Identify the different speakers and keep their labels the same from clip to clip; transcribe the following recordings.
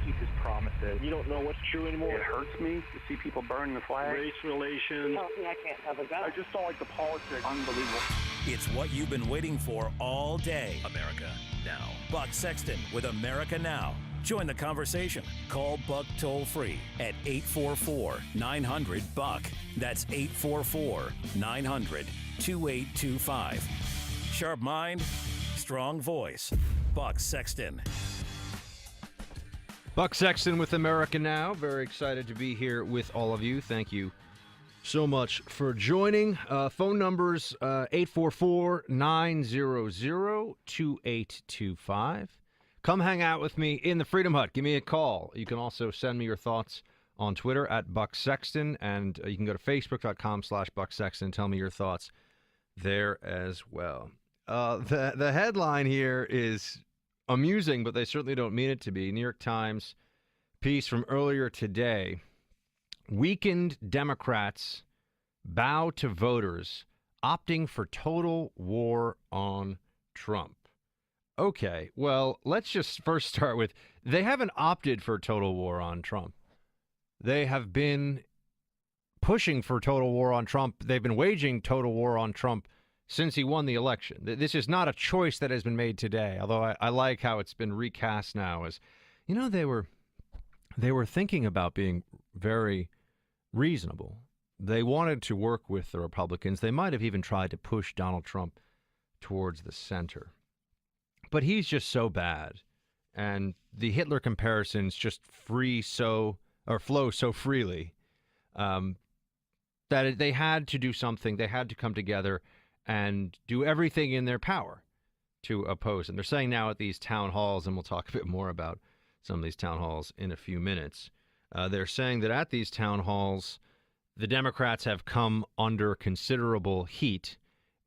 Speaker 1: keep his promises.
Speaker 2: You don't know what's true anymore.
Speaker 1: It hurts me to see people burn the flag.
Speaker 2: Race relations.
Speaker 3: Tells me I can't have a gun.
Speaker 1: I just don't like the politics. Unbelievable.
Speaker 4: It's what you've been waiting for all day. America Now. Buck Sexton with America Now. Join the conversation. Call Buck toll-free at 844-900-BUCK. That's 844-900-2825. Sharp mind, strong voice. Buck Sexton.
Speaker 5: Buck Sexton with America Now. Very excited to be here with all of you. Thank you so much for joining. Phone numbers 844-900-2825. Come hang out with me in the Freedom Hut. Give me a call. You can also send me your thoughts on Twitter at Buck Sexton, and you can go to facebook.com/Buck Sexton. Tell me your thoughts there as well. The headline here is amusing, but they certainly don't mean it to be. New York Times piece from earlier today. Weakened Democrats bow to voters opting for total war on Trump. Okay, well, let's just first start with, they haven't opted for total war on Trump. They have been pushing for total war on Trump. They've been waging total war on Trump since he won the election. This is not a choice that has been made today, although I like how it's been recast now as, you know, they were thinking about being very reasonable. They wanted to work with the Republicans. They might have even tried to push Donald Trump towards the center. But he's just so bad, and the Hitler comparisons just flow so freely that they had to do something. They had to come together and do everything in their power to oppose him. They're saying now at these town halls, and we'll talk a bit more about some of these town halls in a few minutes. They're saying that at these town halls, the Democrats have come under considerable heat,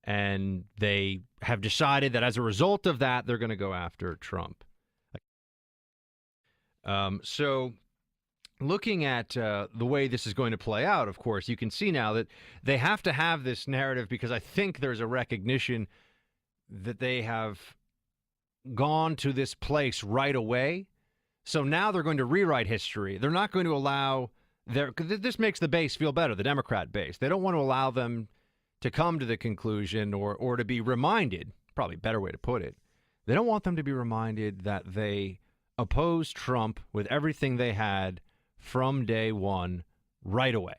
Speaker 5: and they have decided that as a result of that, they're going to go after Trump. So looking at the way this is going to play out, of course, you can see now that they have to have this narrative because I think there's a recognition that they have gone to this place right away. So now they're going to rewrite history. They're not going to allow this makes the base feel better, the Democrat base. They don't want to allow them to come to the conclusion or to be reminded, probably a better way to put it. They don't want them to be reminded that they opposed Trump with everything they had from day one right away.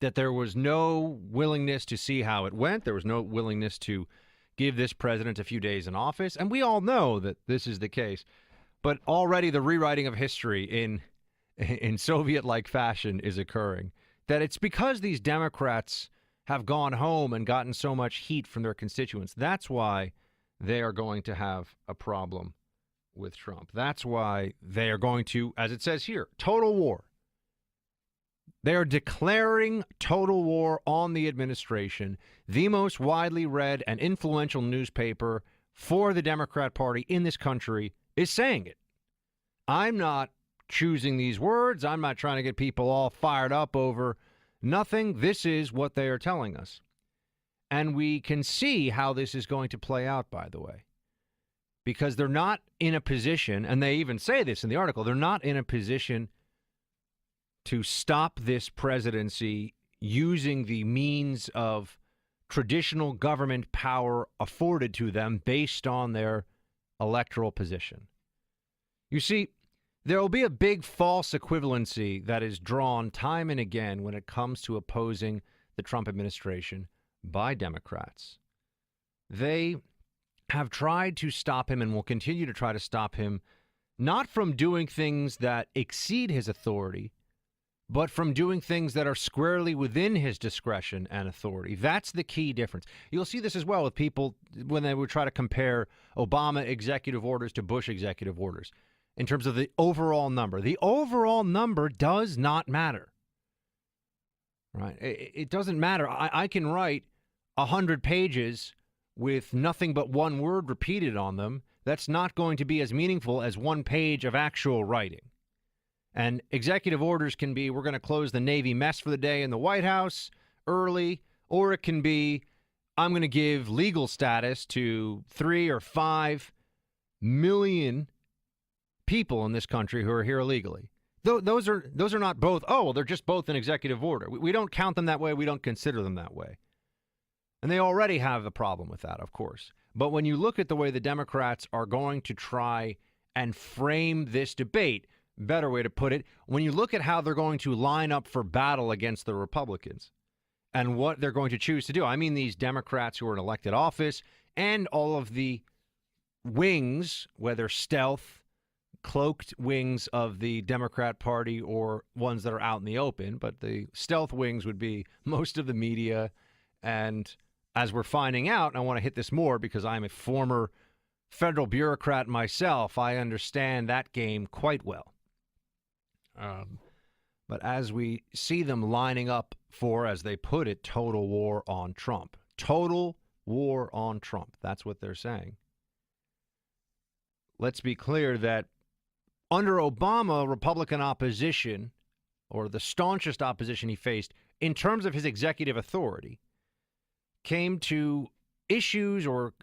Speaker 5: That there was no willingness to see how it went. There was no willingness to give this president a few days in office. And we all know that this is the case. But already the rewriting of history in Soviet-like fashion is occurring. That it's because these Democrats have gone home and gotten so much heat from their constituents. That's why they are going to have a problem with Trump. That's why they are going to, as it says here, total war. They are declaring total war on the administration. The most widely read and influential newspaper for the Democrat Party in this country is saying it. I'm not choosing these words. I'm not trying to get people all fired up over nothing. This is what they are telling us. And we can see how this is going to play out, by the way, because they're not in a position, and they even say this in the article, they're not in a position to stop this presidency using the means of traditional government power afforded to them based on their electoral position. You see, there will be a big false equivalency that is drawn time and again when it comes to opposing the Trump administration by Democrats. They have tried to stop him and will continue to try to stop him, not from doing things that exceed his authority, but from doing things that are squarely within his discretion and authority. That's the key difference. You'll see this as well with people when they would try to compare Obama executive orders to Bush executive orders in terms of the overall number. The overall number does not matter. Right? It doesn't matter. I can write 100 pages with nothing but one word repeated on them. That's not going to be as meaningful as one page of actual writing. And executive orders can be, we're going to close the Navy mess for the day in the White House early, or it can be, I'm going to give legal status to 3 or 5 million people in this country who are here illegally. Those are not both, oh, well, they're just both in executive order. We don't count them that way. We don't consider them that way. And they already have a problem with that, of course. But when you look at the way the Democrats are going to try and frame this debate, better way to put it, when you look at how they're going to line up for battle against the Republicans and what they're going to choose to do, I mean these Democrats who are in elected office and all of the wings, whether stealth, cloaked wings of the Democrat Party or ones that are out in the open, but the stealth wings would be most of the media. And as we're finding out, and I want to hit this more because I'm a former federal bureaucrat myself, I understand that game quite well. But as we see them lining up for, as they put it, total war on Trump. Total war on Trump. That's what they're saying. Let's be clear that under Obama, Republican opposition, or the staunchest opposition he faced in terms of his executive authority, came to issues or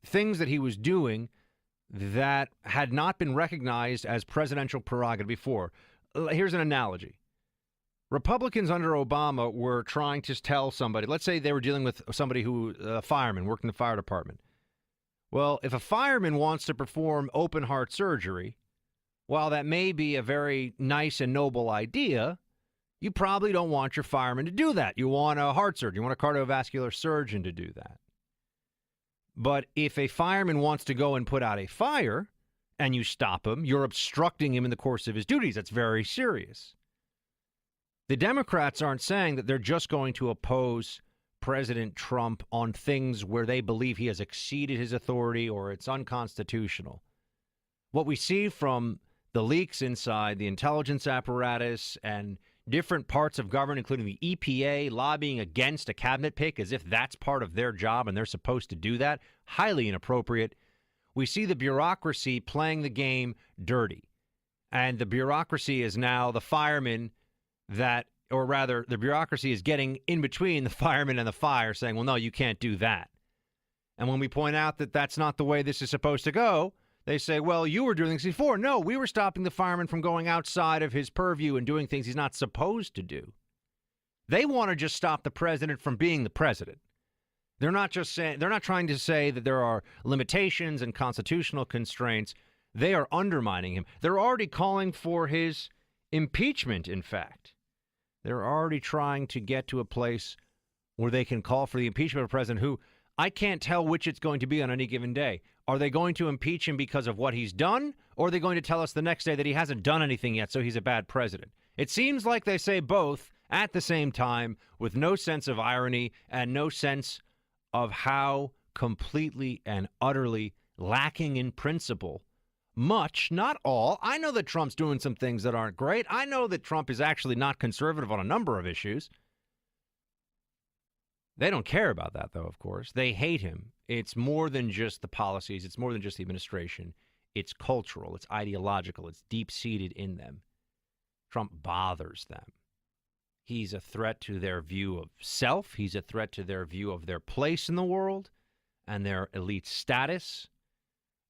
Speaker 5: things that he was doing that had not been recognized as presidential prerogative before. Here's an analogy. Republicans under Obama were trying to tell somebody, let's say they were dealing with somebody who, a fireman, worked in the fire department. Well, if a fireman wants to perform open heart surgery, while that may be a very nice and noble idea, you probably don't want your fireman to do that. You want a heart surgeon, you want a cardiovascular surgeon to do that. But if a fireman wants to go and put out a fire and you stop him, you're obstructing him in the course of his duties. That's very serious. The Democrats aren't saying that they're just going to oppose President Trump on things where they believe he has exceeded his authority or it's unconstitutional. What we see from the leaks inside the intelligence apparatus and different parts of government, including the EPA, lobbying against a cabinet pick as if that's part of their job and they're supposed to do that, highly inappropriate. We see the bureaucracy playing the game dirty. And the bureaucracy is now the firemen that, or rather, the bureaucracy is getting in between the firemen and the fire, saying, well, no, you can't do that. And when we point out that that's not the way this is supposed to go, they say, well, you were doing things before. No, we were stopping the fireman from going outside of his purview and doing things he's not supposed to do. They want to just stop the president from being the president. They're not trying to say that there are limitations and constitutional constraints. They are undermining him. They're already calling for his impeachment, in fact. They're already trying to get to a place where they can call for the impeachment of a president who I can't tell which it's going to be on any given day. Are they going to impeach him because of what he's done, or are they going to tell us the next day that he hasn't done anything yet, so he's a bad president? It seems like they say both at the same time with no sense of irony and no sense of how completely and utterly lacking in principle. Much, not all. I know that Trump's doing some things that aren't great. I know that Trump is actually not conservative on a number of issues. They don't care about that, though, of course. They hate him. It's more than just the policies. It's more than just the administration. It's cultural. It's ideological. It's deep-seated in them. Trump bothers them. He's a threat to their view of self. He's a threat to their view of their place in the world and their elite status.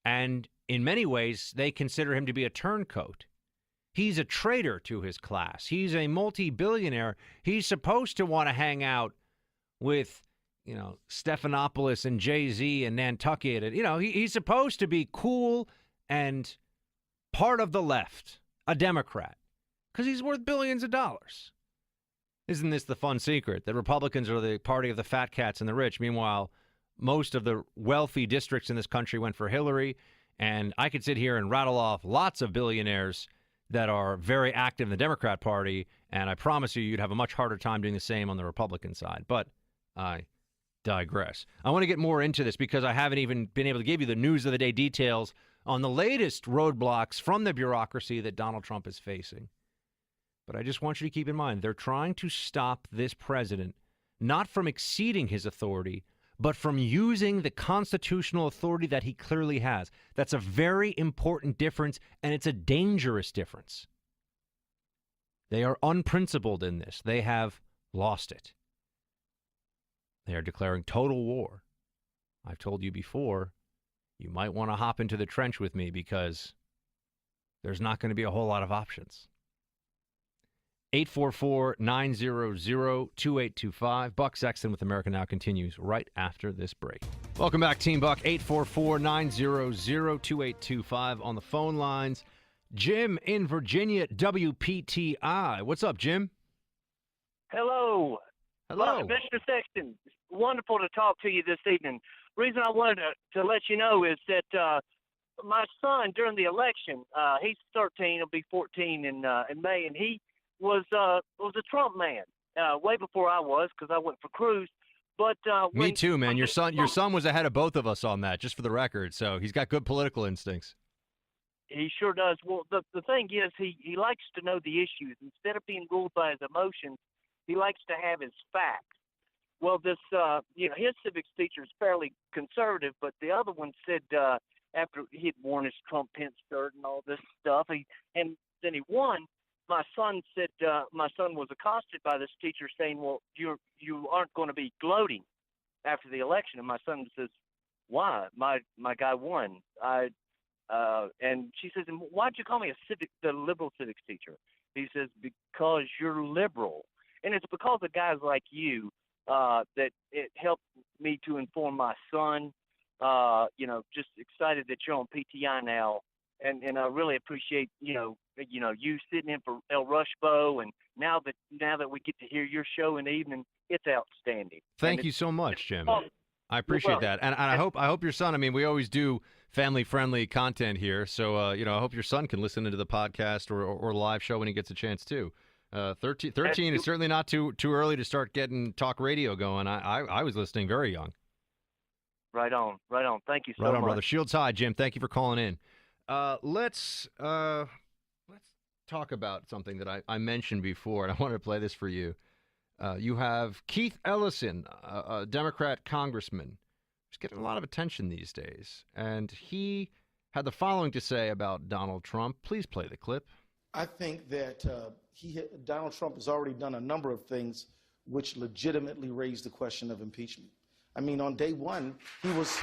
Speaker 5: And in many ways, they consider him to be a turncoat. He's a traitor to his class. He's a multi-billionaire. He's supposed to want to hang out with, Stephanopoulos and Jay-Z and Nantucket. And, he's supposed to be cool and part of the left, a Democrat, because he's worth billions of dollars. Isn't this the fun secret? That Republicans are the party of the fat cats and the rich. Meanwhile, most of the wealthy districts in this country went for Hillary. And I could sit here and rattle off lots of billionaires that are very active in the Democrat Party. And I promise you'd have a much harder time doing the same on the Republican side. But I digress. I want to get more into this because I haven't even been able to give you the news of the day details on the latest roadblocks from the bureaucracy that Donald Trump is facing. But I just want you to keep in mind, they're trying to stop this president not from exceeding his authority, but from using the constitutional authority that he clearly has. That's a very important difference, and it's a dangerous difference. They are unprincipled in this. They have lost it. They are declaring total war. I've told you before, you might want to hop into the trench with me because there's not going to be a whole lot of options. 844-900-2825. Buck Sexton with America Now continues right after this break. Welcome back, Team Buck. 844-900-2825 on the phone lines. Jim in Virginia, WPTI. What's up, Jim?
Speaker 3: Hello.
Speaker 5: Hello.
Speaker 3: Mr. Sexton, wonderful to talk to you this evening. Reason I wanted to let you know is that my son, during the election, he's 13, he'll be 14 in May, and he was a Trump man way before I was, because I went for Cruz. But
Speaker 5: me too, man. Your son was ahead of both of us on that, just for the record. So he's got good political instincts.
Speaker 3: He sure does. Well, the thing is, he likes to know the issues instead of being ruled by his emotions. He likes to have his facts. Well, this his civics teacher is fairly conservative, but the other one said after he'd worn his Trump pants shirt and all this stuff, and then he won. My son said my son was accosted by this teacher saying, "Well, you aren't going to be gloating after the election." And my son says, "Why? My guy won." And she says, "Why'd you call me the liberal civics teacher?" He says, "Because you're liberal, and it's because of guys like you that it helped me to inform my son. Just excited that you're on PTI now." And I really appreciate you sitting in for El Rushbo, and now that we get to hear your show in the evening, it's outstanding.
Speaker 5: Thank you so much, Jim. I appreciate that, and I hope your son. I mean, we always do family friendly content here, so I hope your son can listen into the podcast or live show when he gets a chance too. 13 is certainly not too early to start getting talk radio going. I was listening very young.
Speaker 3: Right on. Thank you so
Speaker 5: much. Right on,
Speaker 3: much.
Speaker 5: brother. Shields high, Jim. Thank you for calling in. Let's talk about something that I mentioned before, and I wanted to play this for you. You have Keith Ellison, a Democrat congressman, who's getting a lot of attention these days, and he had the following to say about Donald Trump. Please play the clip.
Speaker 6: I think that Donald Trump has already done a number of things which legitimately raise the question of impeachment. I mean, on day one, he was...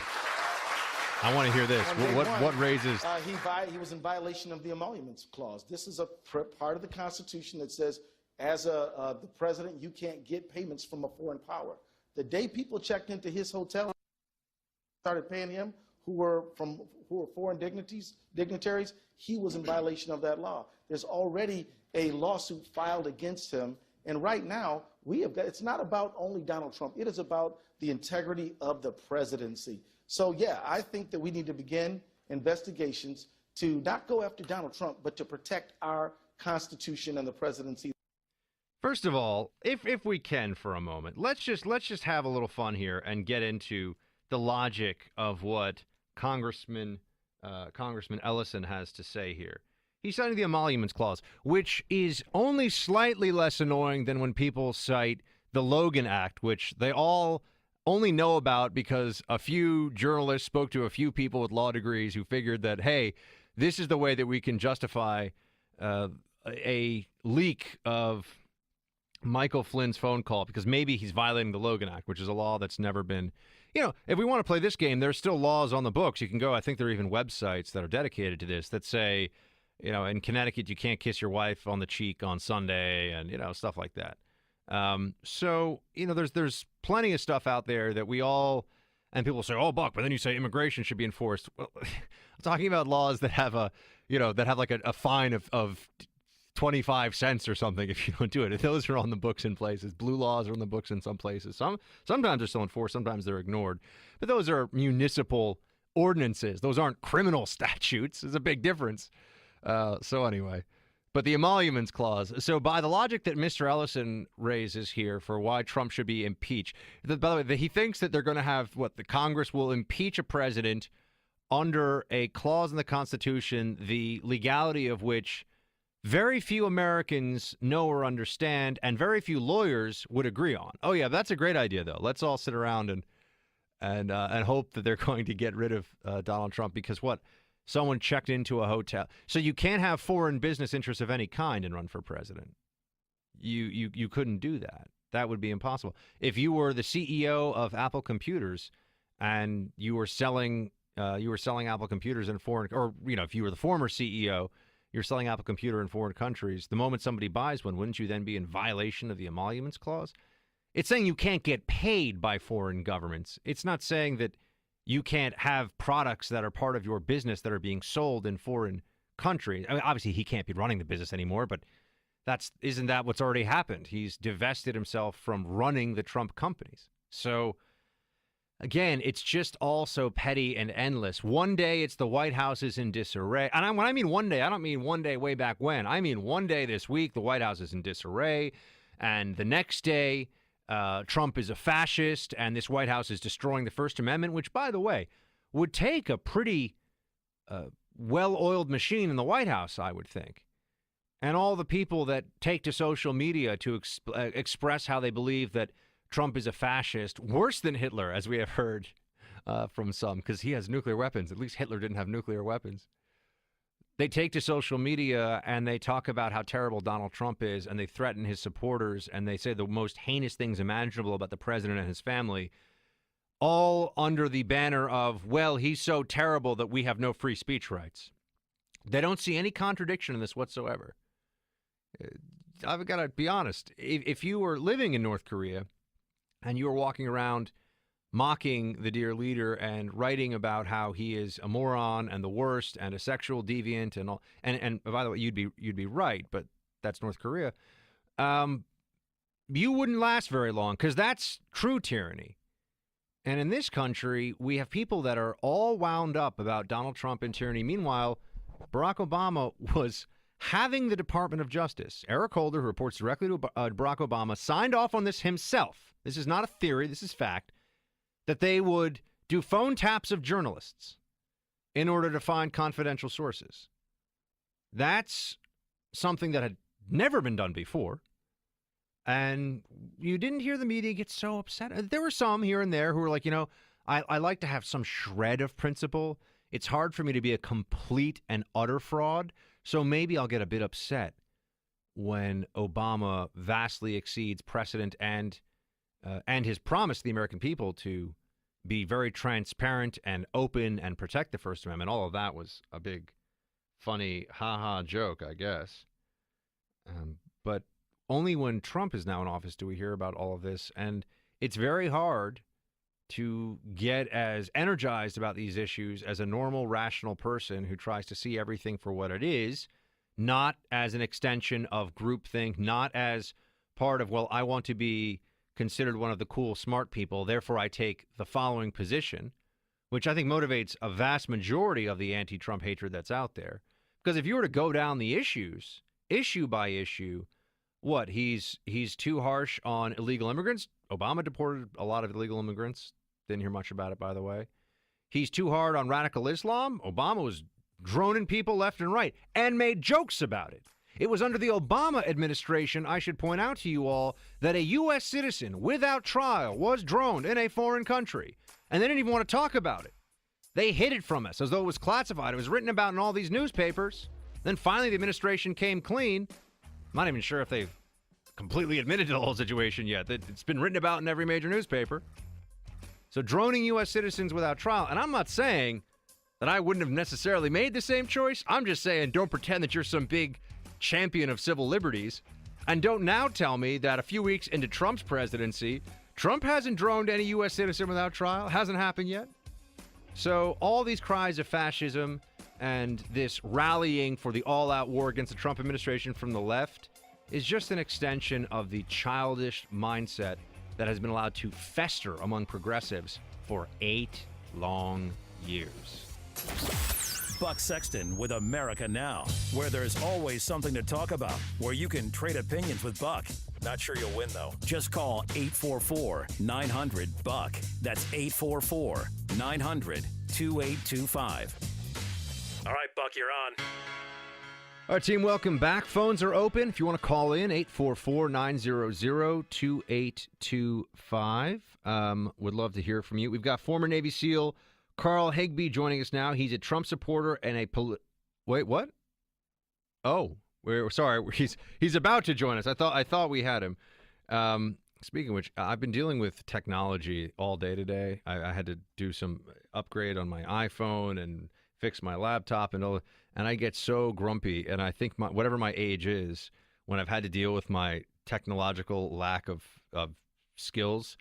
Speaker 5: I want to hear this. What raises...
Speaker 6: He was in violation of the emoluments clause. This is a part of the Constitution that says, as the president, you can't get payments from a foreign power. The day people checked into his hotel, started paying him, who were foreign dignitaries, he was in violation of that law. There's already a lawsuit filed against him, and right now it's not about only Donald Trump. It is about the integrity of the presidency. So yeah, I think that we need to begin investigations to not go after Donald Trump, but to protect our Constitution and the presidency.
Speaker 5: First of all, if we can for a moment, let's just have a little fun here and get into the logic of what Congressman Ellison has to say here. He's citing the emoluments clause, which is only slightly less annoying than when people cite the Logan Act, which they all only know about because a few journalists spoke to a few people with law degrees who figured that, hey, this is the way that we can justify a leak of Michael Flynn's phone call because maybe he's violating the Logan Act, which is a law that's never been, if we want to play this game, there's still laws on the books. You can go, I think there are even websites that are dedicated to this that say, in Connecticut, you can't kiss your wife on the cheek on Sunday and, stuff like that. So, there's plenty of stuff out there that we all, and people say, oh, Buck, but then you say immigration should be enforced. Well, I'm talking about laws that have a fine of 25 cents or something if you don't do it. Those are on the books in places. Blue laws are on the books in some places. Sometimes they're still enforced, sometimes they're ignored. But those are municipal ordinances. Those aren't criminal statutes. There's a big difference. So anyway, but the emoluments clause. So by the logic that Mr. Ellison raises here for why Trump should be impeached, by the way, he thinks that they're going to have the Congress will impeach a president under a clause in the Constitution, the legality of which very few Americans know or understand, and very few lawyers would agree on. Oh yeah, that's a great idea though. Let's all sit around and hope that they're going to get rid of Donald Trump because someone checked into a hotel. So you can't have foreign business interests of any kind and run for president. You couldn't do that. That would be impossible. If you were the CEO of Apple Computers and you were selling Apple Computers in foreign, or if you were the former CEO you're selling Apple Computer in foreign countries, the moment somebody buys one, wouldn't you then be in violation of the emoluments clause? It's saying you can't get paid by foreign governments. It's not saying that you can't have products that are part of your business that are being sold in foreign countries. I mean, obviously, he can't be running the business anymore, but isn't that what's already happened? He's divested himself from running the Trump companies. So, again, it's just all so petty and endless. One day it's the White House is in disarray. And when I mean one day, I don't mean one day way back when. I mean one day this week, the White House is in disarray. And the next day, Trump is a fascist, and this White House is destroying the First Amendment, which, by the way, would take a pretty well-oiled machine in the White House, I would think. And all the people that take to social media to express how they believe that Trump is a fascist, worse than Hitler, as we have heard from some, because he has nuclear weapons. At least Hitler didn't have nuclear weapons. They take to social media and they talk about how terrible Donald Trump is, and they threaten his supporters, and they say the most heinous things imaginable about the president and his family, all under the banner of, well, he's so terrible that we have no free speech rights. They don't see any contradiction in this whatsoever. I've got to be honest. If you were living in North Korea and you were walking around mocking the dear leader and writing about how he is a moron and the worst and a sexual deviant and all, and by the way, you'd be right, but that's North Korea. You wouldn't last very long, because that's true tyranny. And in this country, we have people that are all wound up about Donald Trump and tyranny. Meanwhile, Barack Obama was having the Department of Justice, Eric Holder, who reports directly to Barack Obama, signed off on this himself. This is not a theory. This is fact. That they would do phone taps of journalists in order to find confidential sources. That's something that had never been done before. And you didn't hear the media get so upset. There were some here and there who were like, I like to have some shred of principle. It's hard for me to be a complete and utter fraud. So maybe I'll get a bit upset when Obama vastly exceeds precedent and his promise to the American people to be very transparent and open and protect the First Amendment. All of that was a big, funny, ha-ha joke, I guess. But only when Trump is now in office do we hear about all of this. And it's very hard to get as energized about these issues as a normal, rational person who tries to see everything for what it is, not as an extension of groupthink, not as part of, well, I want to be considered one of the cool, smart people, therefore I take the following position, which I think motivates a vast majority of the anti-Trump hatred that's out there. Because if you were to go down the issues, issue by issue, what, he's too harsh on illegal immigrants? Obama deported a lot of illegal immigrants. Didn't hear much about it, by the way. He's too hard on radical Islam? Obama was droning people left and right and made jokes about it. It was under the Obama administration, I should point out to you all, that a U.S. citizen without trial was droned in a foreign country. And they didn't even want to talk about it. They hid it from us as though it was classified. It was written about in all these newspapers. Then finally the administration came clean. I'm not even sure if they've completely admitted to the whole situation yet. It's been written about in every major newspaper. So droning U.S. citizens without trial. And I'm not saying that I wouldn't have necessarily made the same choice. I'm just saying don't pretend that you're some big champion of civil liberties. And don't now tell me that a few weeks into Trump's presidency, Trump hasn't droned any U.S. citizen without trial. Hasn't happened yet. So all these cries of fascism and this rallying for the all-out war against the Trump administration from the left is just an extension of the childish mindset that has been allowed to fester among progressives for 8 long years.
Speaker 4: Buck Sexton with America Now, where there's always something to talk about, where you can trade opinions with Buck. Not sure you'll win, though. Just call 844-900-BUCK. That's 844-900-2825. All right, Buck, you're on.
Speaker 5: All right, team, welcome back. Phones are open. If you want to call in, 844-900-2825. Would love to hear from you. We've got former Navy SEAL Carl Higbie joining us now. He's a Trump supporter and a Wait, what? Oh, we're sorry. He's about to join us. I thought we had him. Speaking of which, I've been dealing with technology all day today. I had to do some upgrade on my iPhone and fix my laptop and all, and I get so grumpy. And I think whatever my age is, when I've had to deal with my technological lack of skills,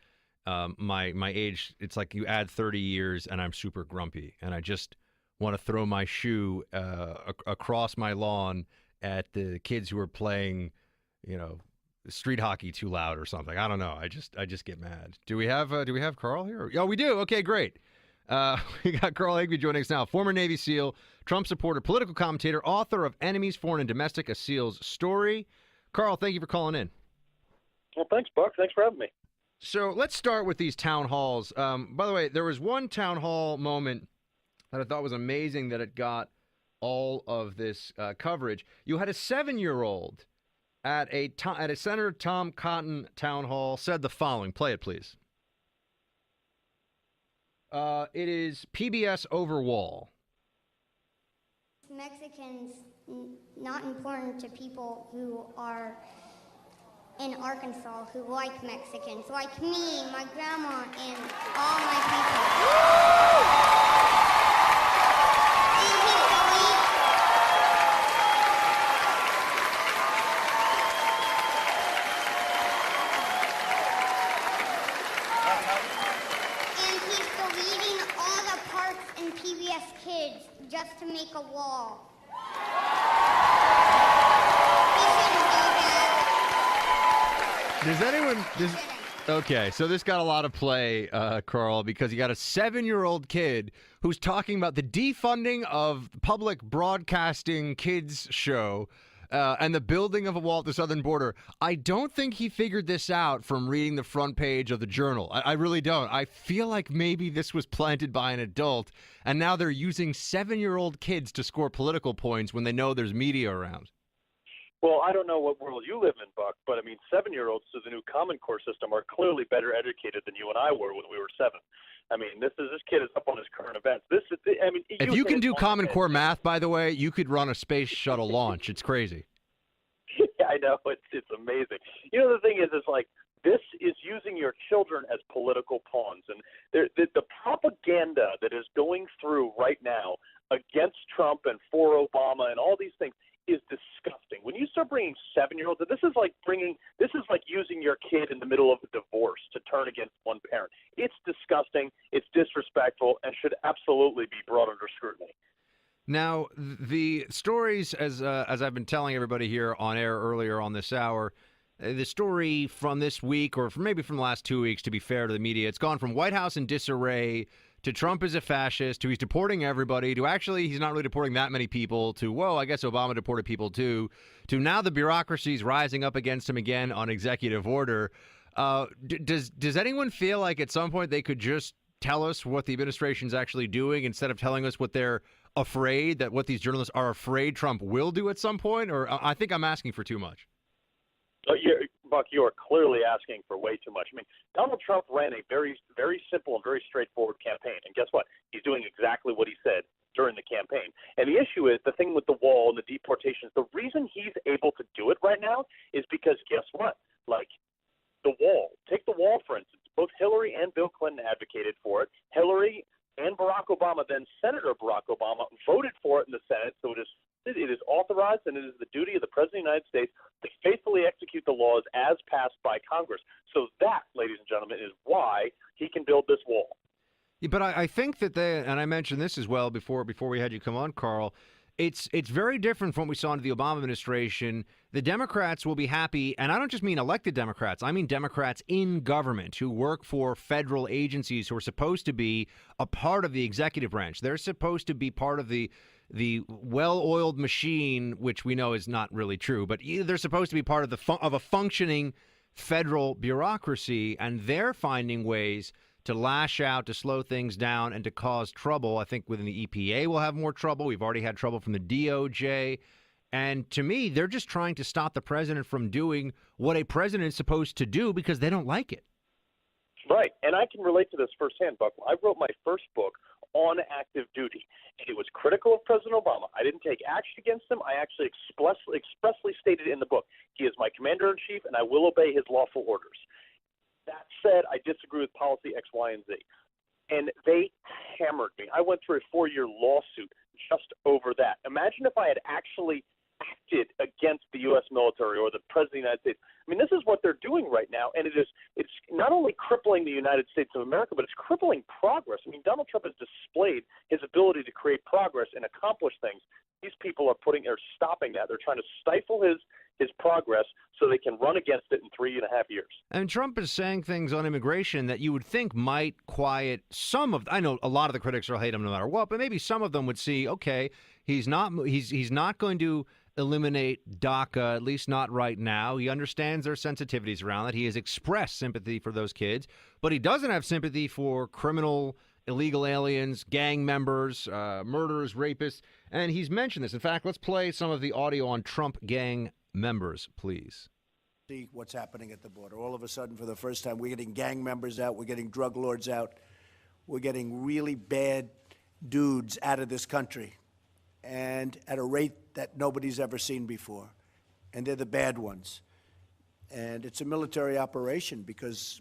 Speaker 5: my age, it's like you add 30 years and I'm super grumpy, and I just want to throw my shoe across my lawn at the kids who are playing, street hockey too loud or something. I don't know. I just get mad. Do we have Carl here? Oh, we do. Okay, great. We got Carl Higby joining us now, former Navy SEAL, Trump supporter, political commentator, author of Enemies, Foreign and Domestic: A SEAL's Story. Carl, thank you for calling in.
Speaker 2: Well, thanks, Buck. Thanks for having me.
Speaker 5: So let's start with these town halls. By the way, there was one town hall moment that I thought was amazing that it got all of this coverage. You had a 7-year-old at a Senator Tom Cotton town hall said the following. Play it, please. It is PBS over wall.
Speaker 7: Mexicans not important to people who are in Arkansas who like Mexicans, like me, my grandma, and all my people. And he's deleting all the parts in PBS Kids just to make a wall.
Speaker 5: Does anyone... Okay, so this got a lot of play, Carl, because you got a 7-year-old kid who's talking about the defunding of public broadcasting kids show and the building of a wall at the southern border. I don't think he figured this out from reading the front page of the Journal. I really don't. I feel like maybe this was planted by an adult, and now they're using 7-year-old kids to score political points when they know there's media around.
Speaker 2: Well, I don't know what world you live in, Buck, but I mean, 7-year-olds to the new Common Core system are clearly better educated than you and I were when we were 7. I mean, this kid is up on his current events.
Speaker 5: If you can do Common Core math, by the way, you could run a space shuttle launch. It's crazy.
Speaker 2: Yeah, I know. It's amazing. You know, the thing is like, this is using your children as political pawns. And the propaganda that is going through right now against Trump and for Obama and all these things is disgusting. When you start bringing 7-year-olds, this is like using your kid in the middle of a divorce to turn against one parent. It's disgusting. It's disrespectful and should absolutely be brought under scrutiny.
Speaker 5: Now, the stories, as I've been telling everybody here on air earlier on this hour, the story from this week, or maybe from the last 2 weeks, to be fair to the media, it's gone from White House in disarray to Trump is a fascist, to he's deporting everybody, to actually he's not really deporting that many people, to, whoa, I guess Obama deported people too, to now the bureaucracy's rising up against him again on executive order. Does anyone feel like at some point they could just tell us what the administration's actually doing instead of telling us what they're afraid, that what these journalists are afraid Trump will do at some point? Or I think I'm asking for too much.
Speaker 2: Buck, you are clearly asking for way too much. I mean, Donald Trump ran a very, very simple and very straightforward campaign. And guess what? He's doing exactly what he said during the campaign. And the issue is the thing with the wall and the deportations. The reason he's able to do it right now is because guess what? Like the wall. Take the wall, for instance. Both Hillary and Bill Clinton advocated for it. Hillary and Barack Obama, then Senator Barack Obama, voted for it in the Senate. So it is authorized, and it is the duty of the President of the United States to faithfully execute the laws as passed by Congress. So that, ladies and gentlemen, is why he can build this wall.
Speaker 5: Yeah, but I think that and I mentioned this as well before we had you come on, Carl, it's very different from what we saw under the Obama administration. The Democrats will be happy, and I don't just mean elected Democrats. I mean Democrats in government who work for federal agencies who are supposed to be a part of the executive branch. They're supposed to be part of the well-oiled machine, which we know is not really true, but they're supposed to be part of of a functioning federal bureaucracy, and they're finding ways to lash out, to slow things down, and to cause trouble. I think within the EPA we'll have more trouble. We've already had trouble from the DOJ. And to me, they're just trying to stop the president from doing what a president is supposed to do because they don't like it.
Speaker 2: Right, and I can relate to this firsthand, Buck. I wrote my first book on active duty, and it was critical of President Obama. I didn't take action against him. I actually expressly stated in the book, he is my commander-in-chief, and I will obey his lawful orders. That said, I disagree with policy X, Y, and Z. And they hammered me. I went through a 4-year lawsuit just over that. Imagine if I had actually acted against the U.S. military or the President of the United States. I mean, this is what they're doing right now, and it's not only crippling the United States of America, but it's crippling progress. I mean, Donald Trump has displayed his ability to create progress and accomplish things. These people are stopping that. They're trying to stifle his progress so they can run against it in 3.5 years.
Speaker 5: And Trump is saying things on immigration that you would think might quiet some of. I know a lot of the critics will hate him no matter what, but maybe some of them would see, okay, he's not going to eliminate DACA, at least not right now. He understands their sensitivities around it. He has expressed sympathy for those kids, but he doesn't have sympathy for criminal, illegal aliens, gang members, murderers, rapists, and he's mentioned this. In fact, let's play some of the audio on Trump gang members, please.
Speaker 8: See what's happening at the border. All of a sudden, for the first time, we're getting gang members out, we're getting drug lords out, we're getting really bad dudes out of this country, and at a rate that nobody's ever seen before. And they're the bad ones. And it's a military operation because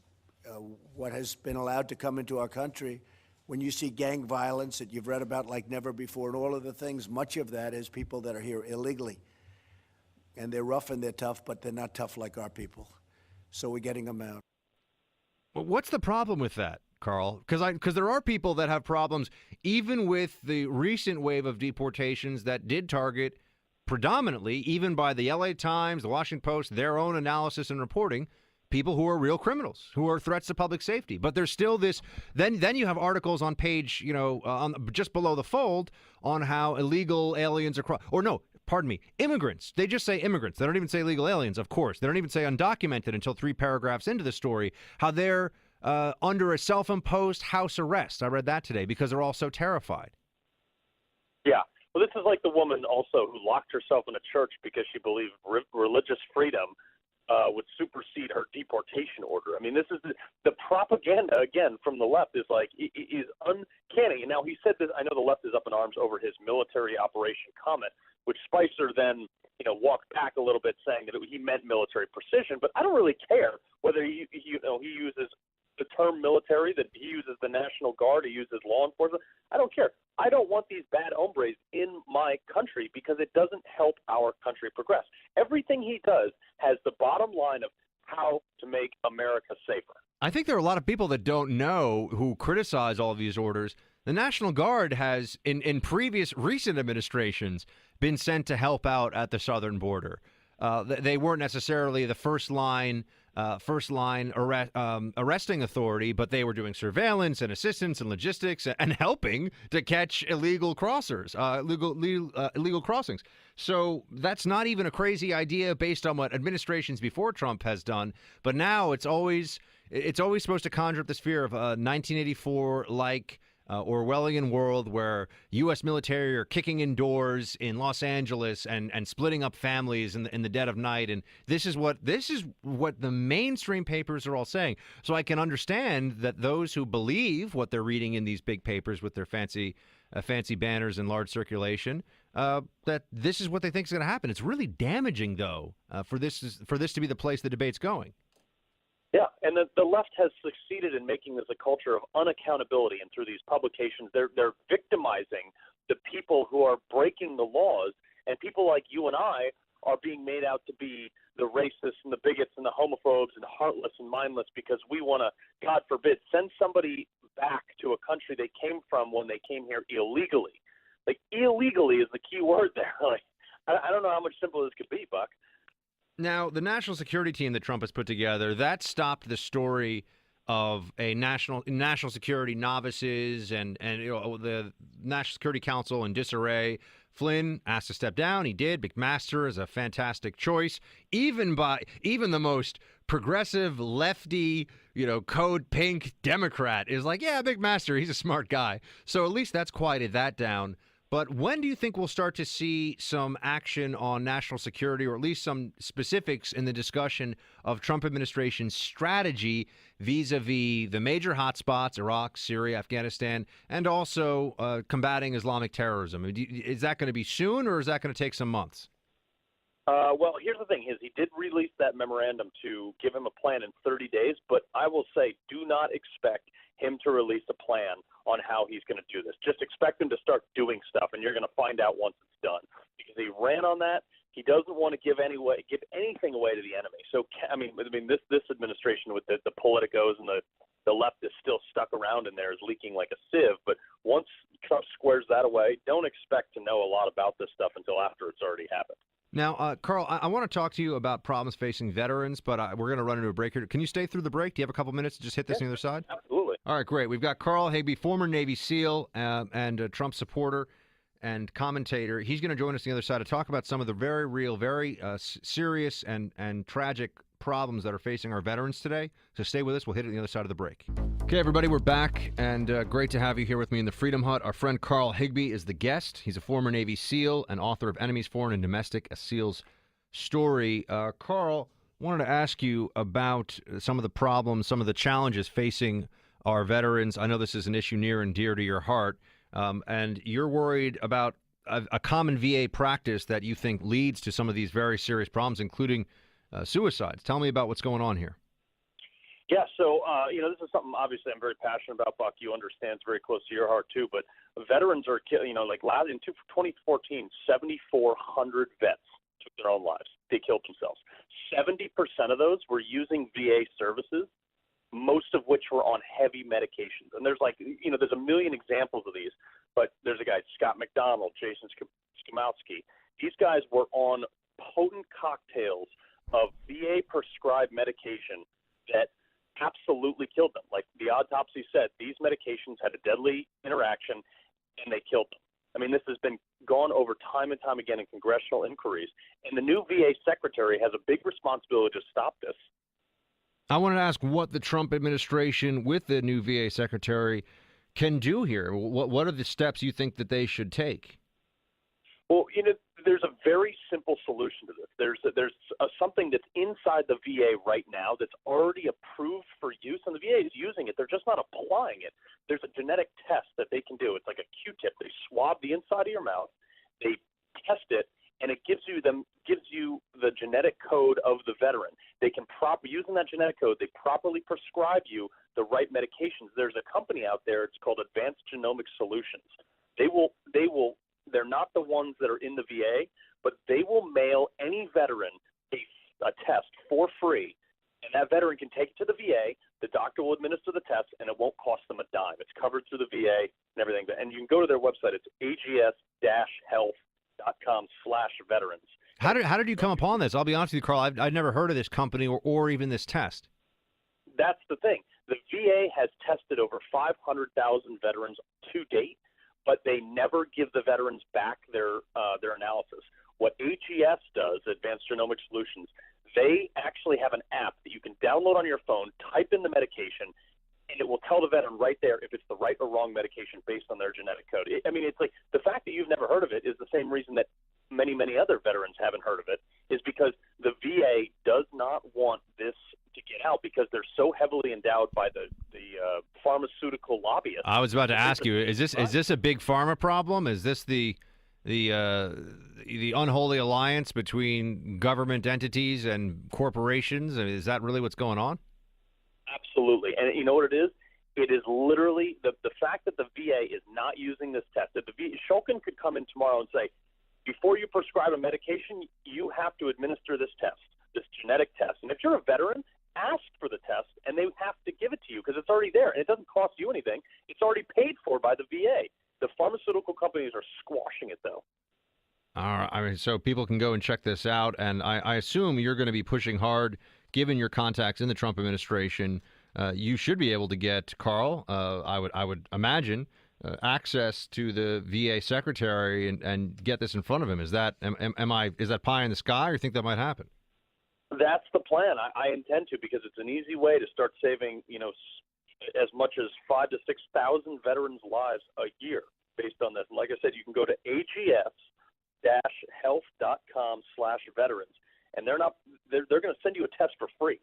Speaker 8: what has been allowed to come into our country, when you see gang violence that you've read about like never before and all of the things, much of that is people that are here illegally. And they're rough and they're tough, but they're not tough like our people. So we're getting them out.
Speaker 5: Well, what's the problem with that, Carl? Because there are people that have problems, even with the recent wave of deportations that did target predominantly, even by the LA Times, the Washington Post, their own analysis and reporting, people who are real criminals, who are threats to public safety. But there's still this. Then you have articles on page, on just below the fold on how illegal aliens are immigrants. They just say immigrants. They don't even say illegal aliens, of course. They don't even say undocumented until 3 paragraphs into the story, how they're under a self-imposed house arrest. I read that today because they're all so terrified.
Speaker 2: Yeah. Well, this is like the woman also who locked herself in a church because she believed religious freedom would supersede her deportation order. I mean, this is the propaganda, again, from the left is uncanny. And now he said this, I know the left is up in arms over his military operation comment, which Spicer then, walked back a little bit saying that he meant military precision. But I don't really care whether he uses the term military, that he uses the National Guard, he uses law enforcement. I don't care. I don't want these bad hombres in my country because it doesn't help our country progress. Everything he does has the bottom line of how to make America safer.
Speaker 5: I think there are a lot of people that don't know, who criticize all of these orders. The National Guard has, in previous recent administrations, been sent to help out at the southern border. They weren't necessarily the first line arresting authority, but they were doing surveillance and assistance and logistics and helping to catch illegal crossers, illegal crossings. So that's not even a crazy idea based on what administrations before Trump has done. But now it's always supposed to conjure up this fear of a 1984-like Orwellian world where U.S. military are kicking in doors in Los Angeles and splitting up families in the dead of night. And this is what the mainstream papers are all saying. So I can understand that those who believe what they're reading in these big papers with their fancy banners and large circulation, that this is what they think is going to happen. It's really damaging, though, for this to be the place the debate's going.
Speaker 2: Yeah, and the left has succeeded in making this a culture of unaccountability, and through these publications, they're victimizing the people who are breaking the laws, and people like you and I are being made out to be the racists and the bigots and the homophobes and heartless and mindless because we want to, God forbid, send somebody back to a country they came from when they came here illegally. Like, illegally is the key word there. Like, I don't know how much simpler this could be, Buck.
Speaker 5: Now, the national security team that Trump has put together, that stopped the story of a national security novices and the National Security Council in disarray. Flynn asked to step down. He did. McMaster is a fantastic choice, even the most progressive lefty, code pink Democrat is like, yeah, McMaster, he's a smart guy. So at least that's quieted that down. But when do you think we'll start to see some action on national security, or at least some specifics in the discussion of Trump administration's strategy vis-a-vis the major hotspots, Iraq, Syria, Afghanistan, and also combating Islamic terrorism? Is that going to be soon, or is that going to take some months?
Speaker 2: Well, here's the thing: he did release that memorandum to give him a plan in 30 days, but I will say do not expect him to release a plan on how he's going to do this. Just expect him to start doing stuff, and you're going to find out once it's done. Because he ran on that. He doesn't want to give anything away to the enemy. So, this administration with the politicos and the left is still stuck around in there is leaking like a sieve. But once Trump squares that away, don't expect to know a lot about this stuff until after it's already happened.
Speaker 5: Now, Carl, I want to talk to you about problems facing veterans, but we're going to run into a break here. Can you stay through the break? Do you have a couple minutes to just hit this on the other side?
Speaker 2: Absolutely.
Speaker 5: All right, great. We've got Carl Higbie, former Navy SEAL and a Trump supporter and commentator. He's going to join us on the other side to talk about some of the very real, very serious and tragic problems that are facing our veterans today. So stay with us. We'll hit it on the other side of the break. Okay, everybody, we're back, and great to have you here with me in the Freedom Hut. Our friend Carl Higbie is the guest. He's a former Navy SEAL and author of Enemies, Foreign and Domestic, A SEAL's Story. Carl, wanted to ask you about some of the problems, some of the challenges facing our veterans. I know this is an issue near and dear to your heart, and you're worried about a common VA practice that you think leads to some of these very serious problems, including suicides. Tell me about what's going on here.
Speaker 2: Yeah, so, this is something obviously I'm very passionate about, Buck. You understand it's very close to your heart, too. But veterans are, in 2014, 7,400 vets took their own lives. They killed themselves. 70% of those were using VA services, most of which were on heavy medications. And there's there's a million examples of these, but there's a guy, Scott McDonald, Jason Skamowski. These guys were on potent cocktails of VA-prescribed medication that absolutely killed them. Like the autopsy said, these medications had a deadly interaction, and they killed them. I mean, this has been gone over time and time again in congressional inquiries, and the new VA secretary has a big responsibility to stop this.
Speaker 5: I wanted to ask what the Trump administration with the new VA secretary can do here. What are the steps you think that they should take?
Speaker 2: Well, there's a very simple solution to this. There's something that's inside the VA right now that's already approved for use, and the VA is using it. They're just not applying it. There's a genetic test that they can do. It's like a Q-tip. They swab the inside of your mouth, they test it, and it gives you the genetic code of the veteran. They can using that genetic code, they properly prescribe you the right medications. There's a company out there. It's called Advanced Genomic Solutions. They're not the ones that are in the VA, but they will mail any veteran a test for free, and that veteran can take it to the VA. The doctor will administer the test, and it won't cost them a dime. It's covered through the VA and everything. And you can go to their website. It's ags-health.com/veterans.
Speaker 5: How did you come upon this? I'll be honest with you, Carl. I've never heard of this company or even this test.
Speaker 2: That's the thing. The VA has tested over 500,000 veterans to date, but they never give the veterans back their analysis. What AGS does, Advanced Genomic Solutions, they actually have an app that you can download on your phone, type in the medication, and it will tell the veteran right there if it's the right or wrong medication based on their genetic code. It's like the fact that you've never heard of it is the same reason that many, many other veterans haven't heard of it, is because the VA does not want this to get out because they're so heavily endowed by the pharmaceutical lobbyists.
Speaker 5: I was about to ask you, is this a big pharma problem? Is this the unholy alliance between government entities and corporations? I mean, is that really what's going on?
Speaker 2: Absolutely. And you know what it is? It is literally the fact that the VA is not using this test. That Shulkin could come in tomorrow and say, before you prescribe a medication, you have to administer this test, this genetic test. And if you're a veteran, ask for the test, and they have to give it to you because it's already there, and it doesn't cost you anything. It's already paid for by the VA. The pharmaceutical companies are squashing it, though.
Speaker 5: All right. I mean, so people can go and check this out, and I assume you're going to be pushing hard, given your contacts in the Trump administration. You should be able to get, Carl, I would imagine, access to the VA secretary and get this in front of him. Is that is that pie in the sky, or you think that might happen?
Speaker 2: That's the plan. I intend to, because it's an easy way to start saving, as much as 5,000 to 6,000 veterans' lives a year based on this. And like I said, you can go to ags-health.com/veterans, and they're going to send you a test for free,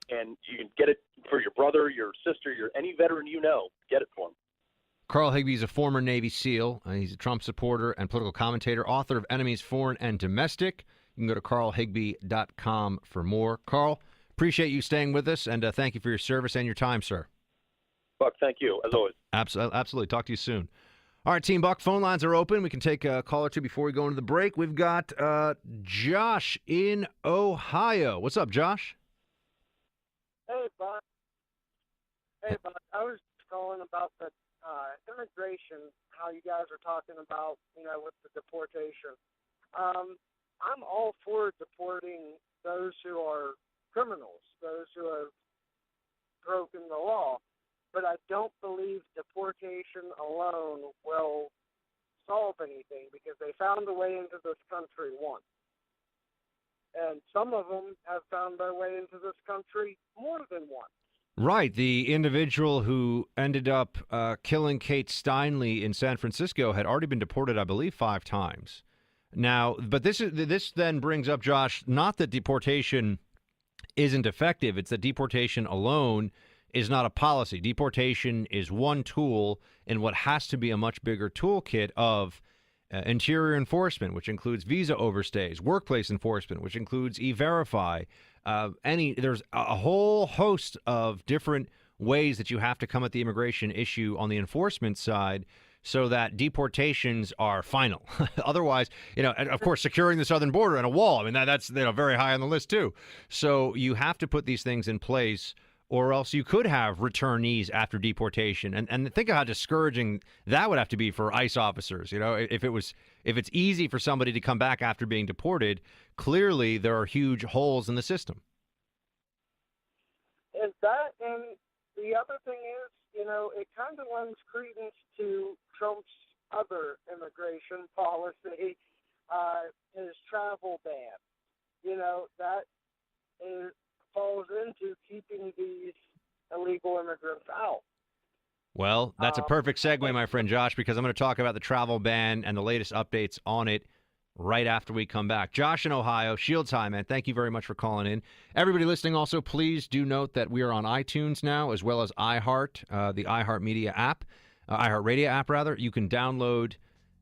Speaker 2: and you can get it for your brother, your sister, any veteran you know. Get it for them.
Speaker 5: Carl Higbie is a former Navy SEAL. He's a Trump supporter and political commentator, author of Enemies, Foreign and Domestic. You can go to carlhigbie.com for more. Carl, appreciate you staying with us, and thank you for your service and your time, sir.
Speaker 2: Buck, thank you, as always.
Speaker 5: Absolutely. Talk to you soon. All right, Team Buck, phone lines are open. We can take a call or two before we go into the break. We've got Josh in Ohio. What's up, Josh?
Speaker 9: Hey, Buck. I was calling about the immigration, how you guys are talking about, with the deportation. I'm all for deporting those who are criminals, those who have broken the law. But I don't believe deportation alone will solve anything because they found a way into this country once. And some of them have found their way into this country more than once.
Speaker 5: Right. The individual who ended up killing Kate Steinle in San Francisco had already been deported, I believe, 5 times. Now, but this then brings up, Josh, not that deportation isn't effective. It's that deportation alone is not a policy. Deportation is one tool in what has to be a much bigger toolkit of interior enforcement, which includes visa overstays, workplace enforcement, which includes E-Verify. There's a whole host of different ways that you have to come at the immigration issue on the enforcement side so that deportations are final. Otherwise, and of course, securing the southern border and a wall. I mean, that's very high on the list, too. So you have to put these things in place, or else you could have returnees after deportation. And think of how discouraging that would have to be for ICE officers. If it's easy for somebody to come back after being deported, clearly there are huge holes in the system.
Speaker 9: And the other thing is, it kind of lends credence to Trump's other immigration policy, his travel ban. That falls into keeping these illegal immigrants out.
Speaker 5: Well, that's a perfect segue, my friend Josh, because I'm going to talk about the travel ban and the latest updates on it right after we come back. Josh in Ohio, Shields High, man. Thank you very much for calling in. Everybody listening also, please do note that we are on iTunes now, as well as iHeart, the iHeartMedia app, iHeartRadio app, rather. You can download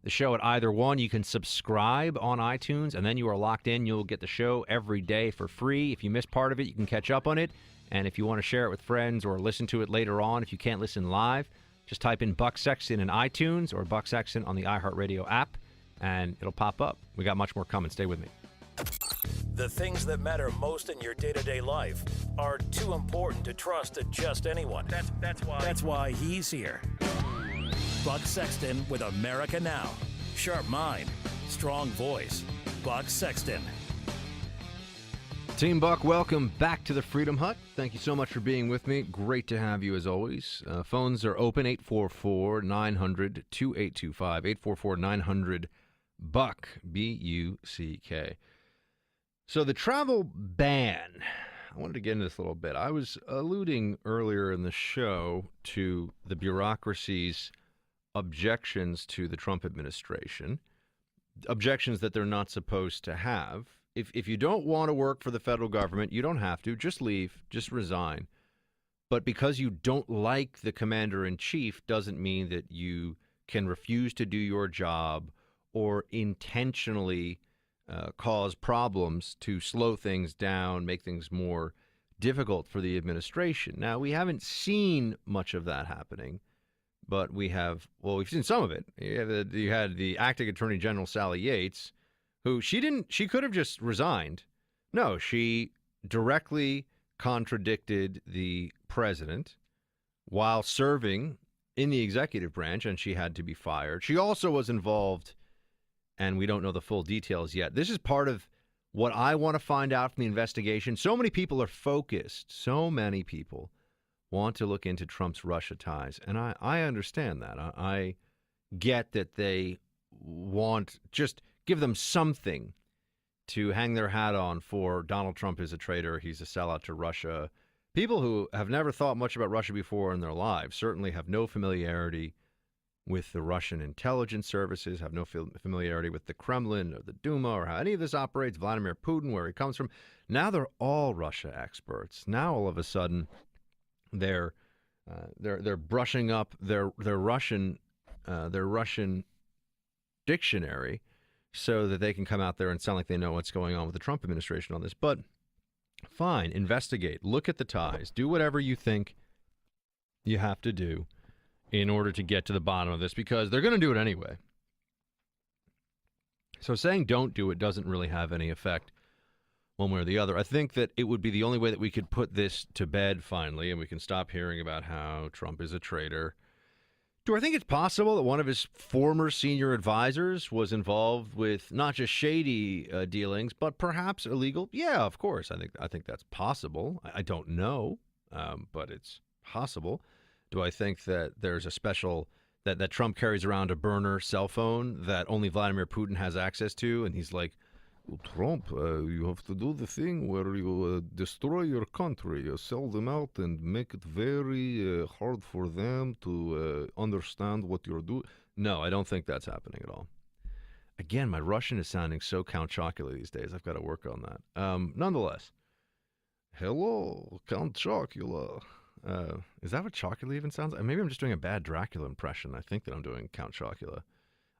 Speaker 5: the show at either one. You can subscribe on iTunes, and then you are locked in. You'll get the show every day for free. If you miss part of it, you can catch up on it. And if you want to share it with friends or listen to it later on, if you can't listen live, just type in Buck Sexton in iTunes or Buck Sexton on the iHeartRadio app, and it'll pop up. We got much more coming. Stay with me.
Speaker 4: The things that matter most in your day-to-day life are too important to trust to just anyone. That's why he's here. Buck Sexton with America Now. Sharp mind, strong voice. Buck Sexton.
Speaker 5: Team Buck, welcome back to the Freedom Hut. Thank you so much for being with me. Great to have you as always. Phones are open, 844-900-2825, 844-900-BUCK, B-U-C-K. So the travel ban, I wanted to get into this a little bit. I was alluding earlier in the show to the bureaucracy's objections to the Trump administration, objections that they're not supposed to have. If you don't want to work for the federal government, you don't have to. Just leave. Just resign. But because you don't like the commander-in-chief doesn't mean that you can refuse to do your job or intentionally cause problems to slow things down, make things more difficult for the administration. Now, we haven't seen much of that happening, but we've seen some of it. You had the acting Attorney General, Sally Yates, who she could have just resigned. No, she directly contradicted the president while serving in the executive branch, and she had to be fired. She also was involved, and we don't know the full details yet. This is part of what I want to find out from the investigation. So many people are focused. So many people want to look into Trump's Russia ties, and I understand that. I get that they want just give them something to hang their hat on for Donald Trump is a traitor, he's a sellout to Russia. People who have never thought much about Russia before in their lives certainly have no familiarity with the Russian intelligence services, have no familiarity with the Kremlin or the Duma or how any of this operates, Vladimir Putin, where he comes from. Now they're all Russia experts. Now all of a sudden they're brushing up their Russian dictionary so that they can come out there and sound like they know what's going on with the Trump administration on this. But fine, investigate, look at the ties, do whatever you think you have to do in order to get to the bottom of this, because they're going to do it anyway. So saying don't do it doesn't really have any effect one way or the other. I think that it would be the only way that we could put this to bed finally, and we can stop hearing about how Trump is a traitor. Do I think it's possible that one of his former senior advisors was involved with not just shady dealings, but perhaps illegal? Yeah, of course. I think that's possible. I don't know, but it's possible. Do I think that there's a special that Trump carries around a burner cell phone that only Vladimir Putin has access to, and he's like, well, Trump, you have to do the thing where you destroy your country, you sell them out and make it very hard for them to understand what you're doing. No, I don't think that's happening at all. Again, my Russian is sounding so Count Chocula these days. I've got to work on that. Nonetheless, hello, Count Chocula. Is that what Chocula even sounds like? Maybe I'm just doing a bad Dracula impression. I think that I'm doing Count Chocula.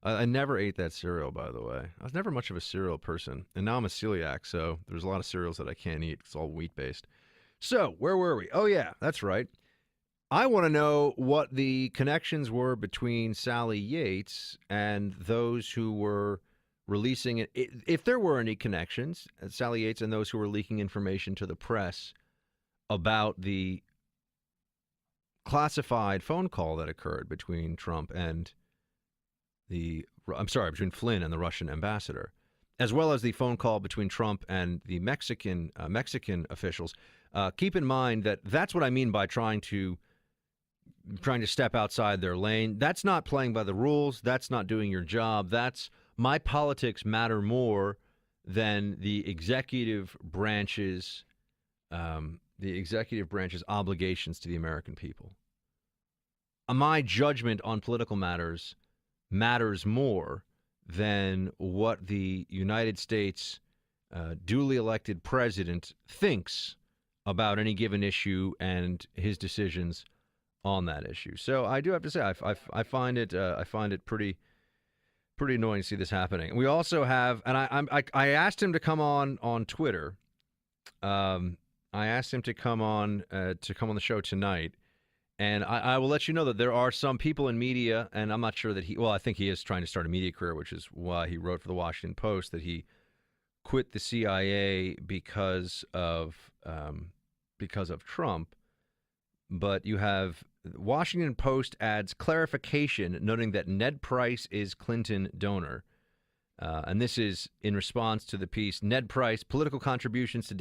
Speaker 5: I never ate that cereal, by the way. I was never much of a cereal person. And now I'm a celiac, so there's a lot of cereals that I can't eat. It's all wheat-based. So, where were we? Oh, yeah, that's right. I want to know what the connections were between Sally Yates and those who were releasing it. If there were any connections, Sally Yates and those who were leaking information to the press about the classified phone call that occurred between Trump and between Flynn and the Russian ambassador, as well as the phone call between Trump and the Mexican officials. Keep in mind that that's what I mean by trying to step outside their lane. That's not playing by the rules. That's not doing your job. That's my politics matter more than the executive branch's obligations to the American people. My judgment on political matters more than what the United States duly elected president thinks about any given issue and his decisions on that issue. So I do have to say I find it pretty annoying to see this happening. We also have, and I asked him to come on Twitter. I asked him to come on the show tonight. And I will let you know that there are some people in media, and I'm not sure that I think he is trying to start a media career, which is why he wrote for the Washington Post that he quit the CIA because of Trump. But you have Washington Post adds clarification, noting that Ned Price is Clinton donor. And this is in response to the piece, Ned Price, political contributions to